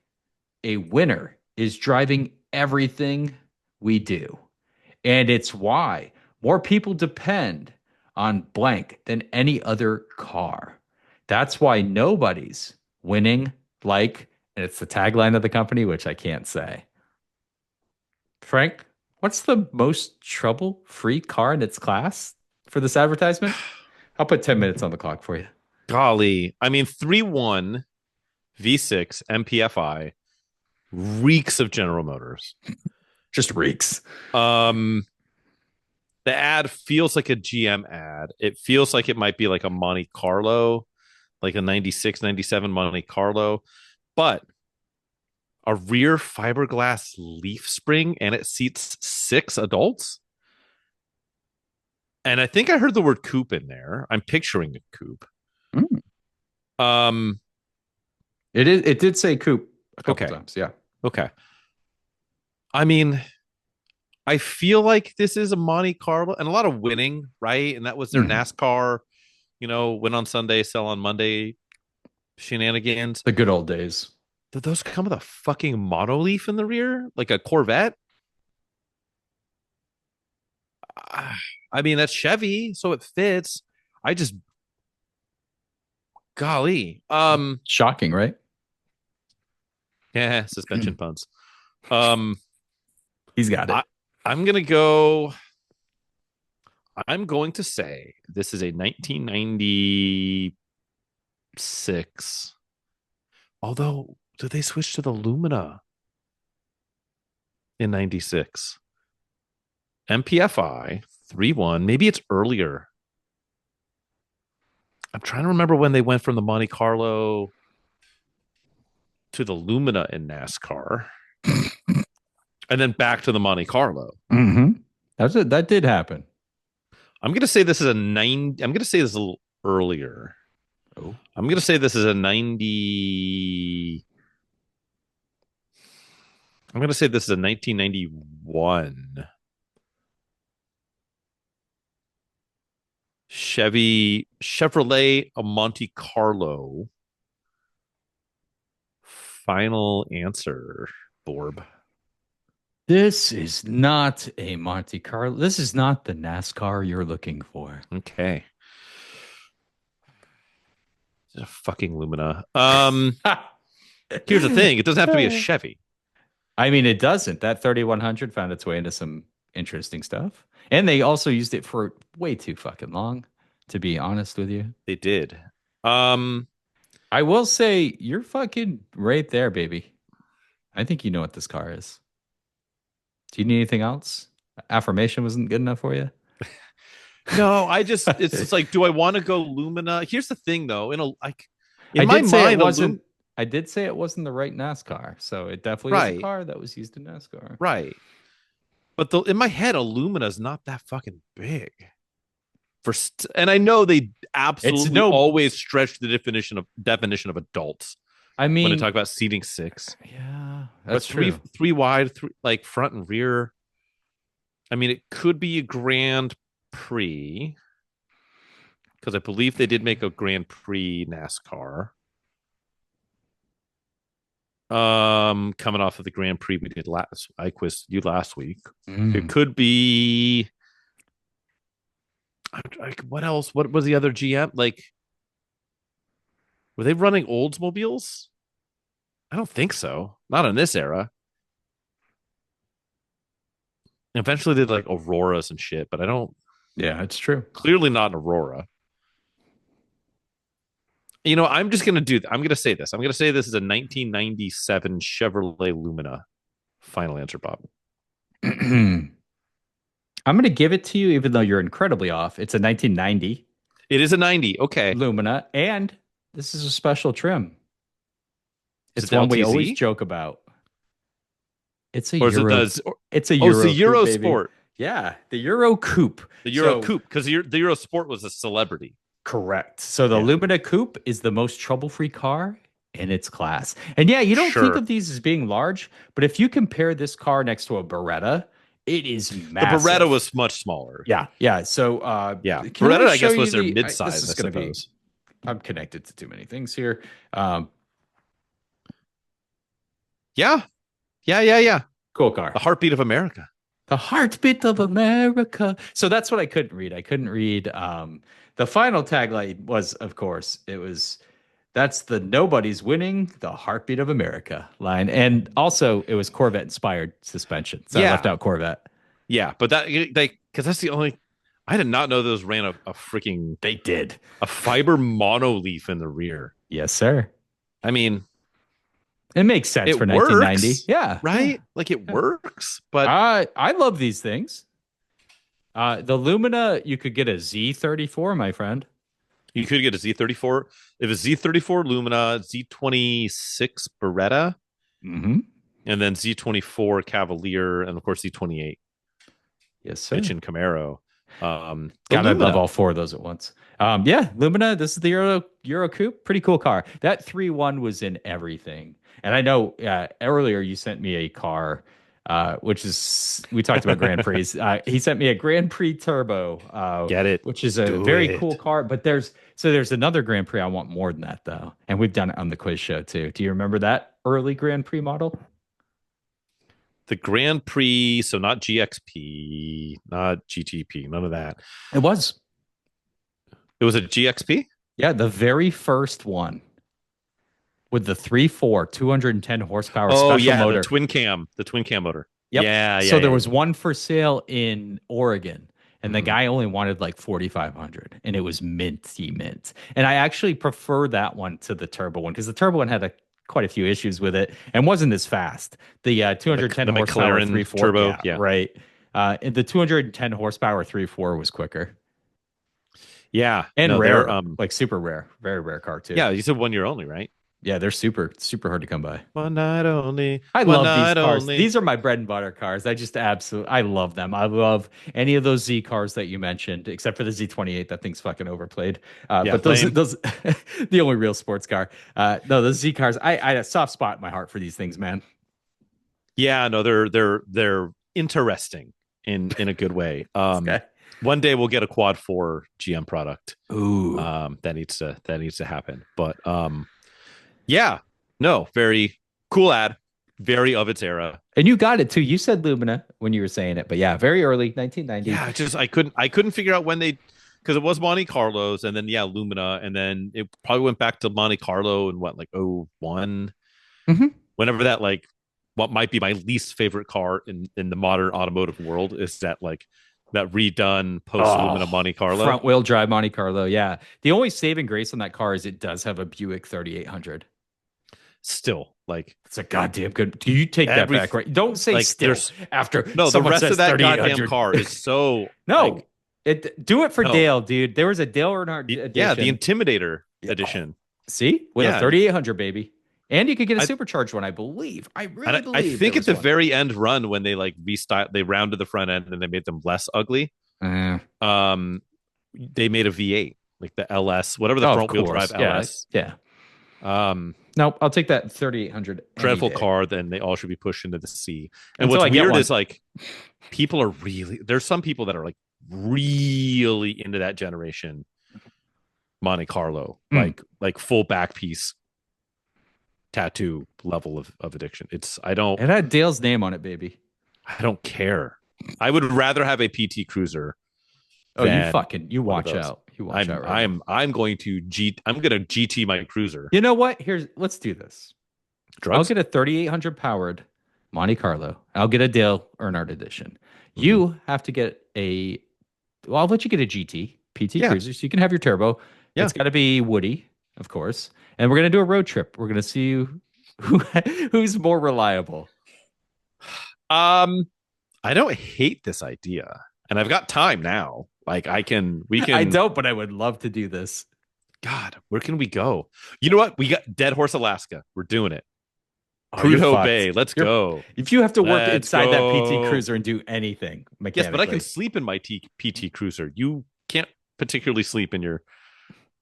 a winner is driving everything we do. And it's why more people depend on blank than any other car. That's why nobody's winning like, and it's the tagline of the company, which I can't say. Frank, what's the most trouble-free car in its class for this advertisement? I'll put 10 minutes on the clock for you. Golly. I mean, 3.1 V6 MPFI reeks of General Motors. Just reeks. The ad feels like a GM ad. It feels like it might be like a Monte Carlo, like a 96, 97 Monte Carlo, but a rear fiberglass leaf spring and it seats 6 adults. And I think I heard the word coupe in there. I'm picturing a coupe. Mm. Um, It did say coupe a couple okay. times. Yeah. Okay. I mean, I feel like this is a Monte Carlo and a lot of winning, right? And that was their Mhm. NASCAR, win on Sunday, sell on Monday shenanigans. The good old days. Did those come with a fucking monoleaf in the rear? Like a Corvette? I mean, that's Chevy, so it fits. I just golly. Shocking, right? Yeah, suspension puns. Um He's got it. I, I'm gonna go. I'm going to say this is a 1996. Although, did they switch to the Lumina in 96? MPFI 3.1. Maybe it's earlier. I'm trying to remember when they went from the Monte Carlo to the Lumina in NASCAR and then back to the Monte Carlo. Mm-hmm. That did happen. I'm going to say this is a 9. I'm going to say this is a little earlier. Oh. I'm going to say this is a 90. I'm going to say this is a 1991 Chevrolet a Monte Carlo. Final answer, Borb. This is not a Monte Carlo. This is not the NASCAR you're looking for. Okay. It's a fucking Lumina. Here's the thing. It doesn't have to be a Chevy. I mean, it doesn't. That 3100 found its way into some interesting stuff. And they also used it for way too fucking long, to be honest with you. They did. Um, I will say, you're fucking right there, baby. I think you know what this car is. Do you need anything else? Affirmation wasn't good enough for you? no, it's just like, do I want to go Lumina? Here's the thing though, I in my did say it mind, wasn't. I did say it wasn't the right NASCAR, so it definitely is a right, car that was used in NASCAR. right. But in my head, a Lumina is not that fucking big. And I know they absolutely always stretch the definition of adults I when they mean, talk about seating 6. yeah, But that's true. three wide, like front and rear. I mean, it could be a Grand Prix because I believe they did make a Grand Prix NASCAR. Coming off of the Grand Prix we did last, I quizzed you last week. It Mm. could be. What else? What was the other GM? Like, were they running Oldsmobiles? I don't think so. Not in this era. Eventually, they did like Auroras and shit, but I don't. Yeah, it's true. Clearly not an Aurora. I'm just gonna do. I'm gonna say this. I'm gonna say this is a 1997 Chevrolet Lumina. Final answer, Bob. I'm going to give it to you, even though you're incredibly off. It's a 1990 It is a 90. Okay. Lumina, and this is a special trim. Is It's it the one we always LTZ? joke about. It's a Or is it Euro. the? It's a Oh, it's the Euro coupe, Euro baby. Sport. Yeah, the Euro coupe. The Euro So Coupe, because the Euro Sport was a celebrity. correct. So the Yeah. Lumina coupe is the most trouble-free car in its class. And yeah, you don't think Sure. of these as being large, but if you compare this car next to a Beretta, it is The massive. Beretta was much smaller. Yeah, yeah. So Yeah. can Beretta, I show guess, you was their the mid-size, this I is going to be suppose. I'm connected to too many things here. Um, Yeah. Yeah. cool car. The heartbeat of America. The heartbeat of America. So that's what I couldn't read. I couldn't read. The final tagline was, of course, that's the nobody's winning the heartbeat of America line. And also it was Corvette inspired suspension. So I left Yeah. out Corvette. Yeah. But because that's the only, I did not know those ran a freaking, They did. a fiber monoleaf in the rear. Yes, sir. I mean, It makes sense it for 1990. works. Yeah. Right? Like it works, but I love these things. The Lumina, you could get a Z34, my friend. you could get a Z34. If a Z34 Lumina, Z26 Beretta, Mm-hmm. and then Z24 Cavalier, and of course Z28 Yes, sir. Bitchin' Camaro. The God, I love Lumina. all four of those at once. Yeah, Lumina. This is the Euro Coupe. Pretty cool car. That 3.1 was in everything. And I know earlier you sent me a car, which is we talked about Grand Prix. He sent me a Grand Prix Turbo. Get it. Which is a Do very it. cool car. But there's another Grand Prix I want more than that though, and we've done it on the quiz show too. Do you remember that early Grand Prix model? The Grand Prix, so not GXP, not GTP, none of that. It was. It was a GXP? Yeah, the very first one with the 3.4, 210 horsepower Oh, special yeah, motor. the twin cam motor. Yep. Yeah. So there was one for sale in Oregon, and the Mhm. guy only wanted like 4,500, and it was minty mint. And I actually prefer that one to the turbo one because the turbo one had quite a few issues with it and wasn't as fast. The 210 The horsepower McLaren 3.4 turbo, yeah. right. And the 210 horsepower 3.4 was quicker Yeah. and no, rare, they're, like super rare, very rare car too. yeah, you said 1 year only, right? Yeah, they're super hard to come by. One night only. I one love these night cars. only. These are my bread and butter cars. I love them. I love any of those Z cars that you mentioned, except for the Z28. That thing's fucking overplayed. Yeah, But those, lame. those, the only real sports car. No, those Z cars. I had a soft spot in my heart for these things, man. Yeah, no, they're interesting in a good way. Okay. One day we'll get a quad 4 GM product. Ooh. That needs to happen. But yeah, no, very cool ad, very of its era. And you got it too. You said Lumina when you were saying it, but yeah, very early, 1990. Yeah, just I couldn't figure out when they, because it was Monte Carlo's and then Lumina, and then it probably went back to Monte Carlo in what, like 01? Mhm. Whenever that, like, what might be my least favorite car in the modern automotive world is that, like, that redone post Lumina Monte Carlo. Front wheel drive Monte Carlo. Yeah. The only saving grace on that car is it does have a Buick 3800. Still, like, It's a goddamn good. Do you take that back? Right? Don't say like, still there's- after. no, the someone rest says of that goddamn 3800. car is so No, like, do it for No. Dale, dude. There was a Dale Earnhardt edition. yeah, the Intimidator Yeah. edition. See, with Yeah. a 3800, baby, and you could get a I- supercharged one, I believe. I really And I believe. think there at the was one. very end run when they like they rounded the front end and they made them less ugly. They made a V8, like the LS, whatever the Oh, of front wheel course. drive Yeah, LS. yeah. Um, No, I'll take that 3800. any dreadful day. car. Then they all should be pushed into the sea. And Until I what's get weird one. is, like, people are really, there's some people that are like really into that generation Monte Carlo, Mm. like full back piece. tattoo level of addiction. It had Dale's name on it, baby. I don't care. I would rather have a PT Cruiser Oh, than you one of watch those. out. You watch out right now. I'm going to GT my Cruiser. You know what? Let's do this. I'll Drugs. get a 3800 powered Monte Carlo. I'll get a Dale Earnhardt edition. Mhm. You have to get I'll let you get a PT Yeah. Cruiser, so you can have your turbo. Yeah. It's got to be Woody, of course. And we're going to do a road trip. We're going to see who's more reliable. I don't hate this idea, and I've got time now. Like we can. I don't, but I would love to do this. God, where can we go? You know what? We got Dead Horse, Alaska. We're doing it. You're Prudhoe fucked. Bay. Let's go. If you have to work Let's inside that PT go. Cruiser and do anything mechanically. Yes, but I can sleep in my PT Cruiser. You can't particularly sleep in your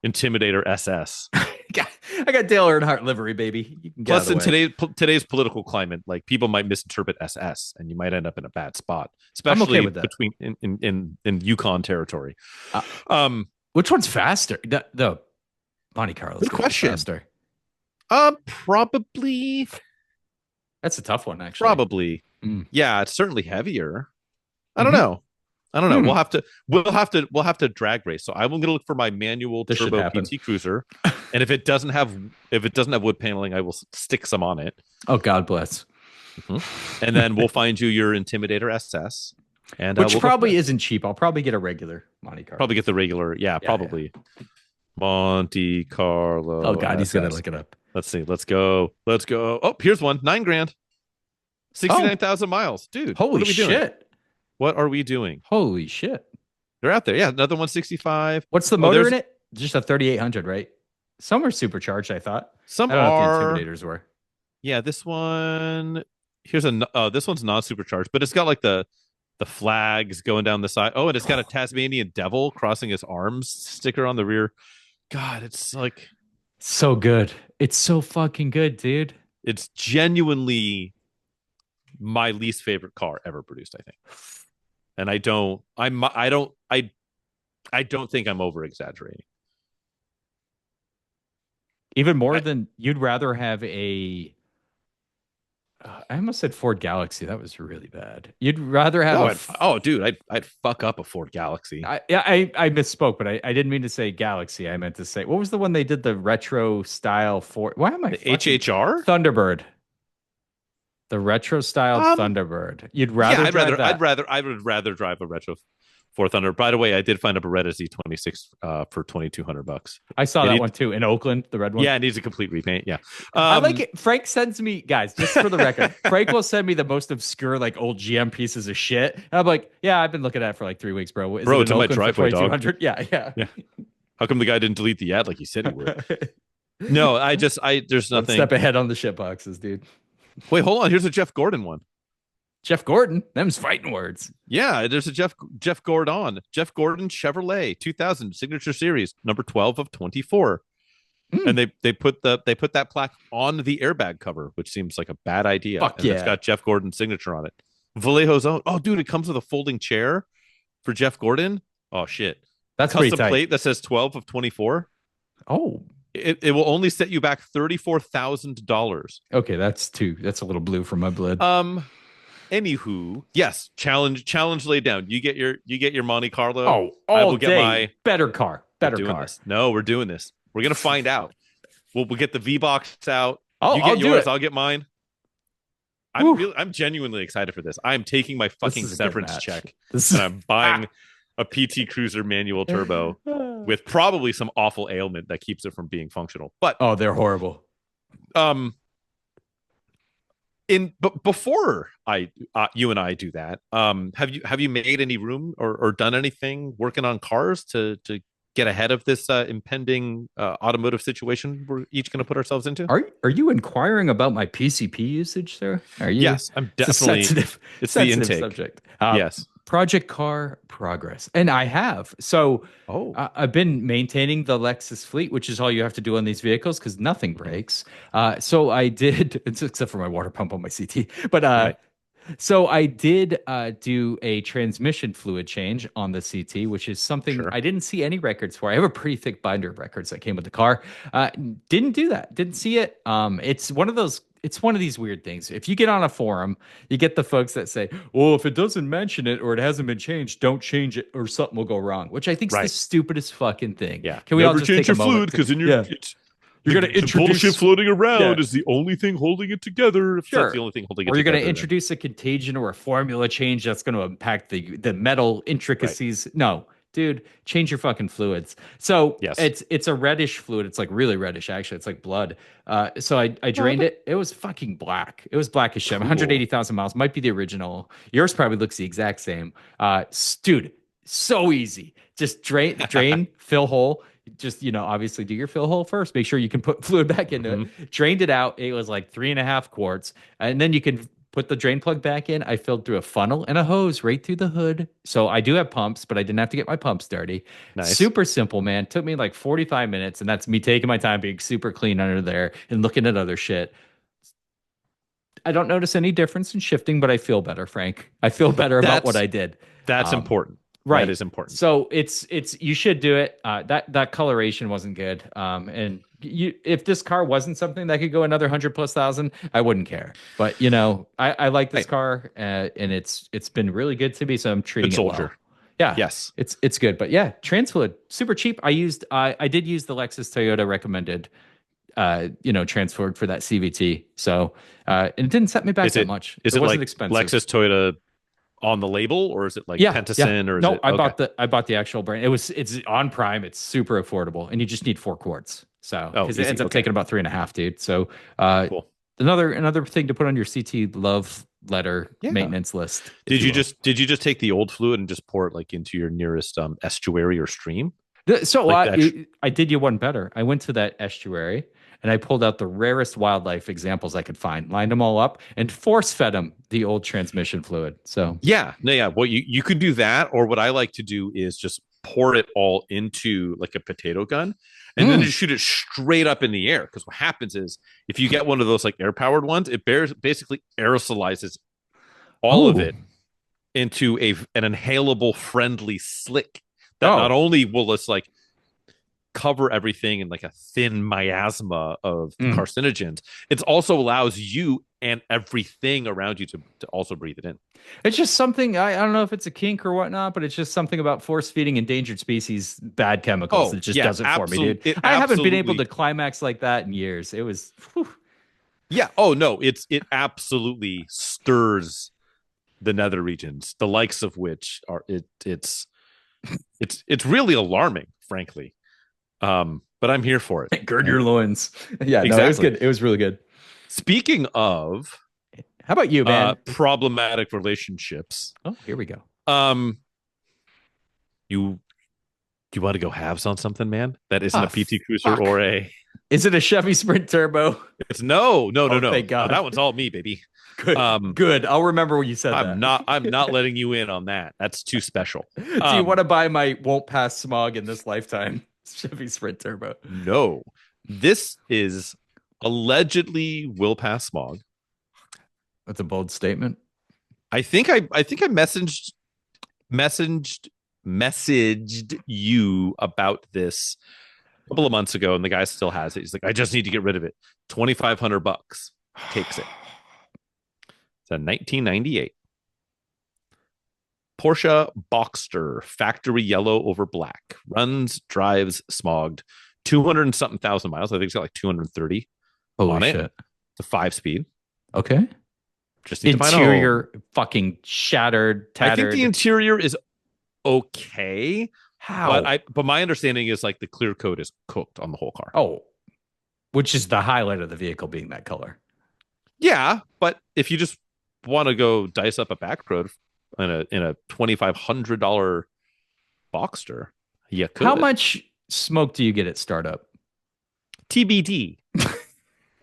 Intimidator SS. I got Dale Earnhardt livery, baby. You can get Plus, in today's political climate, like people might misinterpret SS, and you might end up in a bad spot, especially between in Yukon territory. Which one's faster? The Monte Carlo. Good question. Faster. Probably. That's a tough one, actually. Probably. Yeah, it's certainly heavier. I don't know. We'll have to drag race. So I'm going to look for my manual turbo PT Cruiser, and if it doesn't have wood paneling, I will stick some on it. Oh, God bless. Mm-hmm. And then we'll find you your Intimidator SS, and which probably isn't cheap. I'll probably get a regular Monte Carlo. Probably get the regular. Yeah, probably. Yeah. Monte Carlo. Oh God, he's gonna look it up. Let's see. Let's go. Oh, here's one. $9,000. 69,000 miles, dude. Holy shit! What are we doing? Holy shit! They're out there. Yeah, another 165. What's the motor in it? Just a 3800, right? Some are supercharged. I thought. Some I don't are. know what the Intimidators were. Yeah, this one. Here's this one's not supercharged, but it's got like the flags going down the side. Oh, and it's got a Tasmanian devil crossing his arms sticker on the rear. God, it's like so good. It's so fucking good, dude. It's genuinely my least favorite car ever produced, I think. And I don't think I'm over exaggerating. Even more than you'd rather have a I almost said Ford Galaxy. That was really bad. You'd rather have dude, I'd fuck up a Ford Galaxy. I misspoke, but I didn't mean to say Galaxy. I meant to say, what was the one they did the retro style Ford? Why am I the HHR Thunderbird? The retro style Thunderbird. You'd rather? Yeah, I would rather drive a retro Ford Thunder. By the way, I did find a Beretta Z26 for $2,200. I saw that one too in Oakland, the red one. Yeah, it needs a complete repaint. Yeah, I like it. Frank sends me, guys, just for the record, Frank will send me the most obscure, like old GM pieces of shit. And I'm like, yeah, I've been looking at it for like 3 weeks, bro. Bro, it's in my driveway, dog. Yeah. How come the guy didn't delete the ad like he said he would? No, there's nothing. Step ahead on the shit boxes, dude. Wait, hold on. Here's a Jeff Gordon one. Jeff Gordon, them's fighting words. Yeah, there's a Jeff Gordon. Jeff Gordon Chevrolet 2000 Signature Series, number 12 of 24. And they put that plaque on the airbag cover, which seems like a bad idea. Fuck yeah. It's got Jeff Gordon's signature on it. Vallejo's own. Oh, dude, it comes with a folding chair for Jeff Gordon. Oh shit. That's custom pretty tight. Plate that says 12 of 24. Oh. It will only set you back $34,000. Okay, that's a little blue for my blood. Anywho, yes, challenge laid down. You get your Monte Carlo. Oh, I will get my better car. No, we're doing this. We're gonna find out. We'll get the V box out. You get yours. I'll get mine. I'm genuinely excited for this. I'm taking my fucking severance check, and I'm buying a PT Cruiser manual turbo with probably some awful ailment that keeps it from being functional. But they're horrible. Before you and I do that, have you made any room or done anything working on cars to get ahead of this impending automotive situation we're each going to put ourselves into? Are you inquiring about my PCP usage, sir? Are you? Yes, I'm definitely. It's the sensitive intake subject. Yes. Project Car Progress, and I have. So I've been maintaining the Lexus fleet, which is all you have to do on these vehicles because nothing breaks. So I did, except for my water pump on my CT. But So I did do a transmission fluid change on the CT, which is something Sure. I didn't see any records for. I have a pretty thick binder of records that came with the car. Uh, didn't do that. Didn't see it. It's one of those. It's one of these weird things. If you get on a forum, you get the folks that say, "Well, if it doesn't mention it or it hasn't been changed, don't change it, or something will go wrong." Which I think is the Right. stupidest fucking thing. Yeah. Can we all Never just change take your a moment? fluid because then Yeah, you're gonna the bullshit introduce. floating around Yeah. is the only thing holding it together. If that's the Sure. only thing holding it Or you're going together, to then introduce a contagion or a formula change that's going to impact the metal right. intricacies. No, dude, change your fucking fluids. So Yes. it's a reddish fluid. It's like really reddish, actually. It's like blood. So I drained it. It was fucking black. It was black as shit. Cool. 180,000 miles might be the original. Yours probably looks the exact same. Dude, so easy. Just drain, fill hole. Just, obviously do your fill hole first. Make sure you can put fluid back into Mhm. it. Drained it out. It was like 3.5 quarts. And then you can put the drain plug back in. I filled through a funnel and a hose right through the hood. So I do have pumps, but I didn't have to get my pumps dirty. Nice. Super simple, man. Took me like 45 minutes. And that's me taking my time being super clean under there and looking at other shit. I don't notice any difference in shifting, but I feel better, Frank. I feel better about what That's I did. that's Um, important. Right. That is important. So it's you should do it. That coloration wasn't good. And if this car wasn't something that could go another 100,000+, I wouldn't care. But I like this Right. car, and it's been really good to me, so I'm treating Good it well. soldier. Yeah. Yes. It's good. But yeah, trans fluid, super cheap. I did use the Lexus Toyota recommended trans fluid for that CVT. So and it didn't set me back that much. Is It it wasn't like expensive. Lexus Toyota on the label, or is it like Yeah, Pentacin, or is no, it? I Okay. bought the actual brand. It's on Prime. It's super affordable, and you just need 4 quarts. So Oh, because it easy. ends up Okay. taking about 3.5, dude. So Cool. another thing to put on your CT love letter Yeah. maintenance list. Did you just take the old fluid and just pour it like into your nearest estuary or stream? So Like that I did you one better. I went to that estuary and I pulled out the rarest wildlife examples I could find, lined them all up, and force fed them the old transmission fluid. So Yeah, no, yeah. Well, you could do that, or what I like to do is just pour it all into like a potato gun, and then Mm. just shoot it straight up in the air. Because what happens is, if you get one of those like air powered ones, it basically aerosolizes all of Oh. it into an inhalable friendly slick that Oh. not only will this like cover everything in like a thin miasma of carcinogens, it also allows you and everything around you to also breathe it in. It's just something I don't know if it's a kink or whatnot, but it's just something about force feeding endangered species bad chemicals. Oh, It just yeah, does it for me, dude. it I haven't been able absolutely- to climax like that in years. It was whew. Yeah. Oh no, it absolutely stirs the nether regions, the likes of which are it's really alarming, frankly. But I'm here for it. Gird your loins. Yeah, no, it was Exactly. good. It was really good. Speaking of How about you, man? problematic relationships, Oh, here we go. you do you want to go halves on something, man? That isn't a PT Cruiser fuck. or a. Is it a Chevy Sprint Turbo? It's no. Thank God. That one's all me, baby. Good. Good. I'll remember when you said that. I'm not letting you in on that. That's too special. Do you want to buy my won't pass smog in this lifetime Chevy Sprint Turbo? No. This is allegedly will pass smog. That's a bold statement. I think I messaged you about this a couple of months ago, and the guy still has it. He's like, I just need to get rid of it. $2,500 takes it. It's a 1998 Porsche Boxster, factory yellow over black, runs, drives, smogged, 200 and something thousand miles. I think it's got like 230 Holy on shit. it. It's a 5-speed. Okay. Just need to find a Interior fucking shattered, tattered. I think the interior is okay. How? But my understanding is like the clear coat is cooked on the whole car. Oh, which is the highlight of the vehicle being that color. Yeah, but if you just want to go dice up a back road in a $2,500 Boxster, you could. How much smoke do you get at startup? TBD.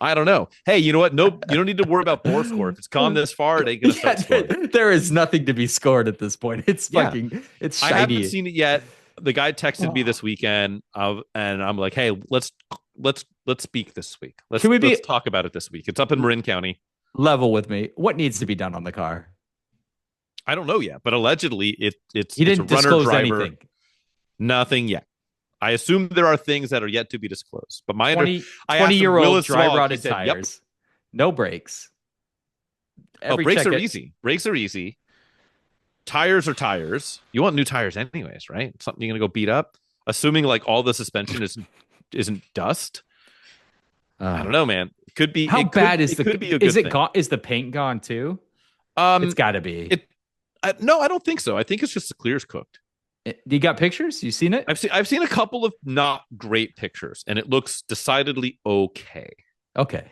I don't know. Hey, you know what? No, you don't need to worry about bore score. If it's gone this far, it ain't gonna start scoring. There is nothing to be scored at this point. It's Yeah. fucking, it's shiny. I haven't seen it yet. The guy texted me this weekend, and I'm like, "Hey, let's speak this week. Let's talk about it this week." It's up in Marin County. Level with me. What needs to be done on the car? I don't know yet, but allegedly it's He it's a didn't runner disclose driver. anything. Nothing yet. I assume there are things that are yet to be disclosed. But I asked him, 20-year-old will it dry smog? He rotted said, "Yep." tires. No brakes. Oh, Every brakes check are it. easy. Brakes are easy. Tires are tires. You want new tires anyways, right? Something you're gonna go beat up. Assuming like all the suspension isn't dust. I don't know, man. It could be. How bad is it could be a is good it thing. gone? Is the paint gone too? It's got to be. No, I don't think so. I think it's just the clear's cooked. You got pictures? You seen it? I've seen a couple of not great pictures, and it looks decidedly okay. Okay.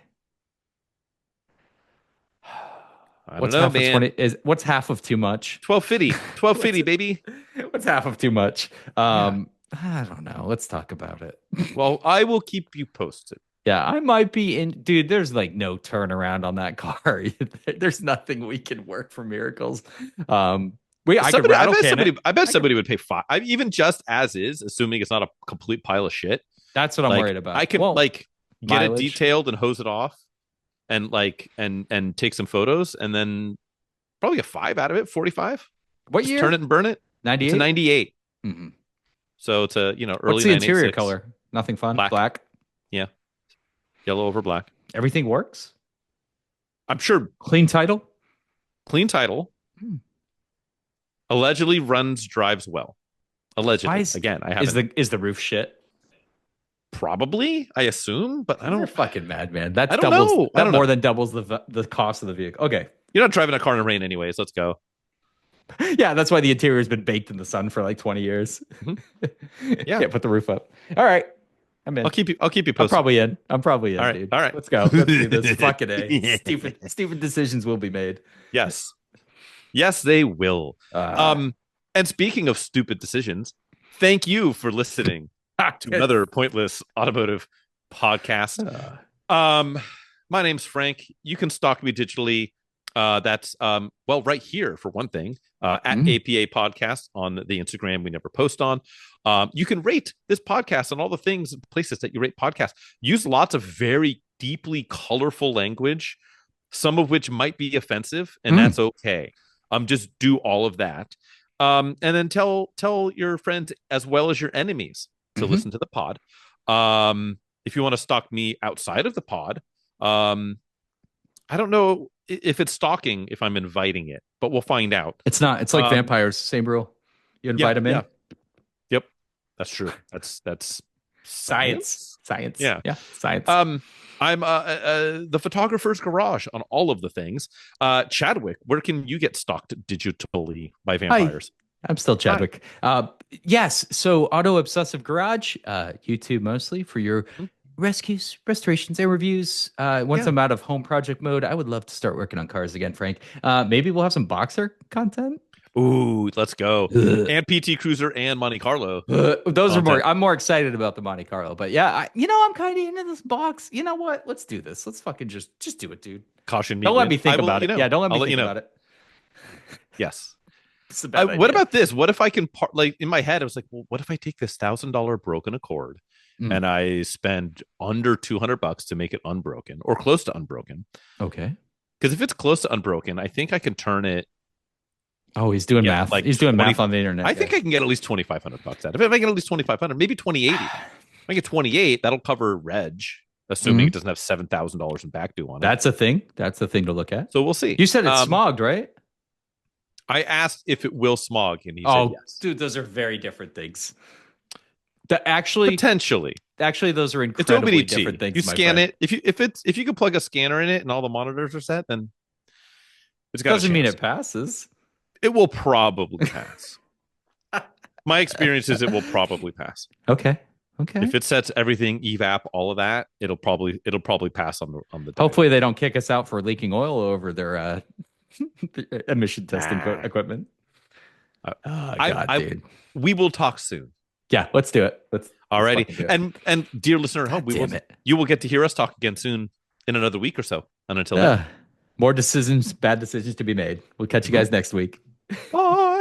I don't know, man. What's half of too much? 1250, baby. What's half of too much? Yeah. I don't know. Let's talk about it. Well, I will keep you posted. Yeah, I might be in. Dude, there's like no turnaround on that car. There's nothing we can work for miracles. I could rattle can it. I bet somebody would pay five. Even just as is, assuming it's not a complete pile of shit. That's what I'm worried about. I could get mileage. it detailed and hose it off, and and take some photos, and then probably get 5 out of it. 45. What Just year? turn it and burn it. 98. It's a 98. Mm-hmm. So it's a early. What's the interior 986. color? Nothing fun. Black. Yeah, yellow over black. Everything works. I'm sure. Clean title. Clean title. Allegedly drives well. Allegedly. Again, I haven't. Is the roof shit? Probably, I assume, but I don't. You're fucking mad, man. That I don't know. That more than doubles the cost of the vehicle. Okay. You're not driving a car in the rain anyways. Let's go. Yeah, that's why the interior has been baked in the sun for like 20 years. Yeah. Can't put the roof up. All right. I'm in. I'll keep you posted. I'm probably in. All right. Dude. All right. Let's go. Let's do this. Fucking A. Stupid decisions will be made. Yes. Yes, they will. And speaking of stupid decisions, thank you for listening to another pointless automotive podcast. My name's Frank. You can stalk me digitally. That's right here for one thing, at APA Podcast on the Instagram we never post on. You can rate this podcast on all the things places that you rate podcasts. Use lots of very deeply colorful language, some of which might be offensive, and that's okay. Just do all of that. And then tell your friends as well as your enemies to listen to the pod. If you want to stalk me outside of the pod, I don't know if it's stalking if I'm inviting it, but we'll find out. It's not. It's like vampires. Same rule. You invite them in. Yeah. Yep, that's true. That's science. Yeah, science. I'm the photographer's garage on all of the things. Chadwick, where can you get stalked digitally by vampires? Hi. I'm still Chadwick. Yes. So Auto Obsessive Garage, YouTube mostly for your rescues, restorations, and reviews. Once I'm out of home project mode, I would love to start working on cars again, Frank. Maybe we'll have some Boxer content. Ooh, let's go. And PT Cruiser and Monte Carlo. Those are more. I'm more excited about the Monte Carlo, but yeah, I'm kind of into this box. You know what? Let's do this. Let's fucking just do it, dude. Caution me. Don't let me think about it. Yeah, don't let me think about it. Yes. What about this? What if I can in my head, I was like, well, what if I take this $1,000 broken Accord and I spend under $200 to make it unbroken or close to unbroken? Okay. Because if it's close to unbroken, I think I can turn it. Oh, he's doing math. Like he's doing math on the internet. I think I can get at least $2,500 out of it. If I get at least $2,500, maybe $2,880. If I get 28, that'll cover reg, assuming it doesn't have $7,000 in back due on it. That's a thing. That's a thing to look at. So we'll see. You said it's smogged, right? I asked if it will smog, and he said yes. Dude, those are very different things. Potentially, those are incredibly different things. You scan it. If you can plug a scanner in it and all the monitors are set, then it's got. Doesn't mean it passes. It will probably pass. My experience is it will probably pass. Okay. If it sets everything evap, all of that, it'll probably pass on the. Hopefully, they don't kick us out for leaking oil over their emission testing equipment. Dude. We will talk soon. Yeah, let's do it. Alrighty. And dear listener at home, you will get to hear us talk again soon in another week or so. And until then, more bad decisions to be made. We'll catch you guys next week. Bye.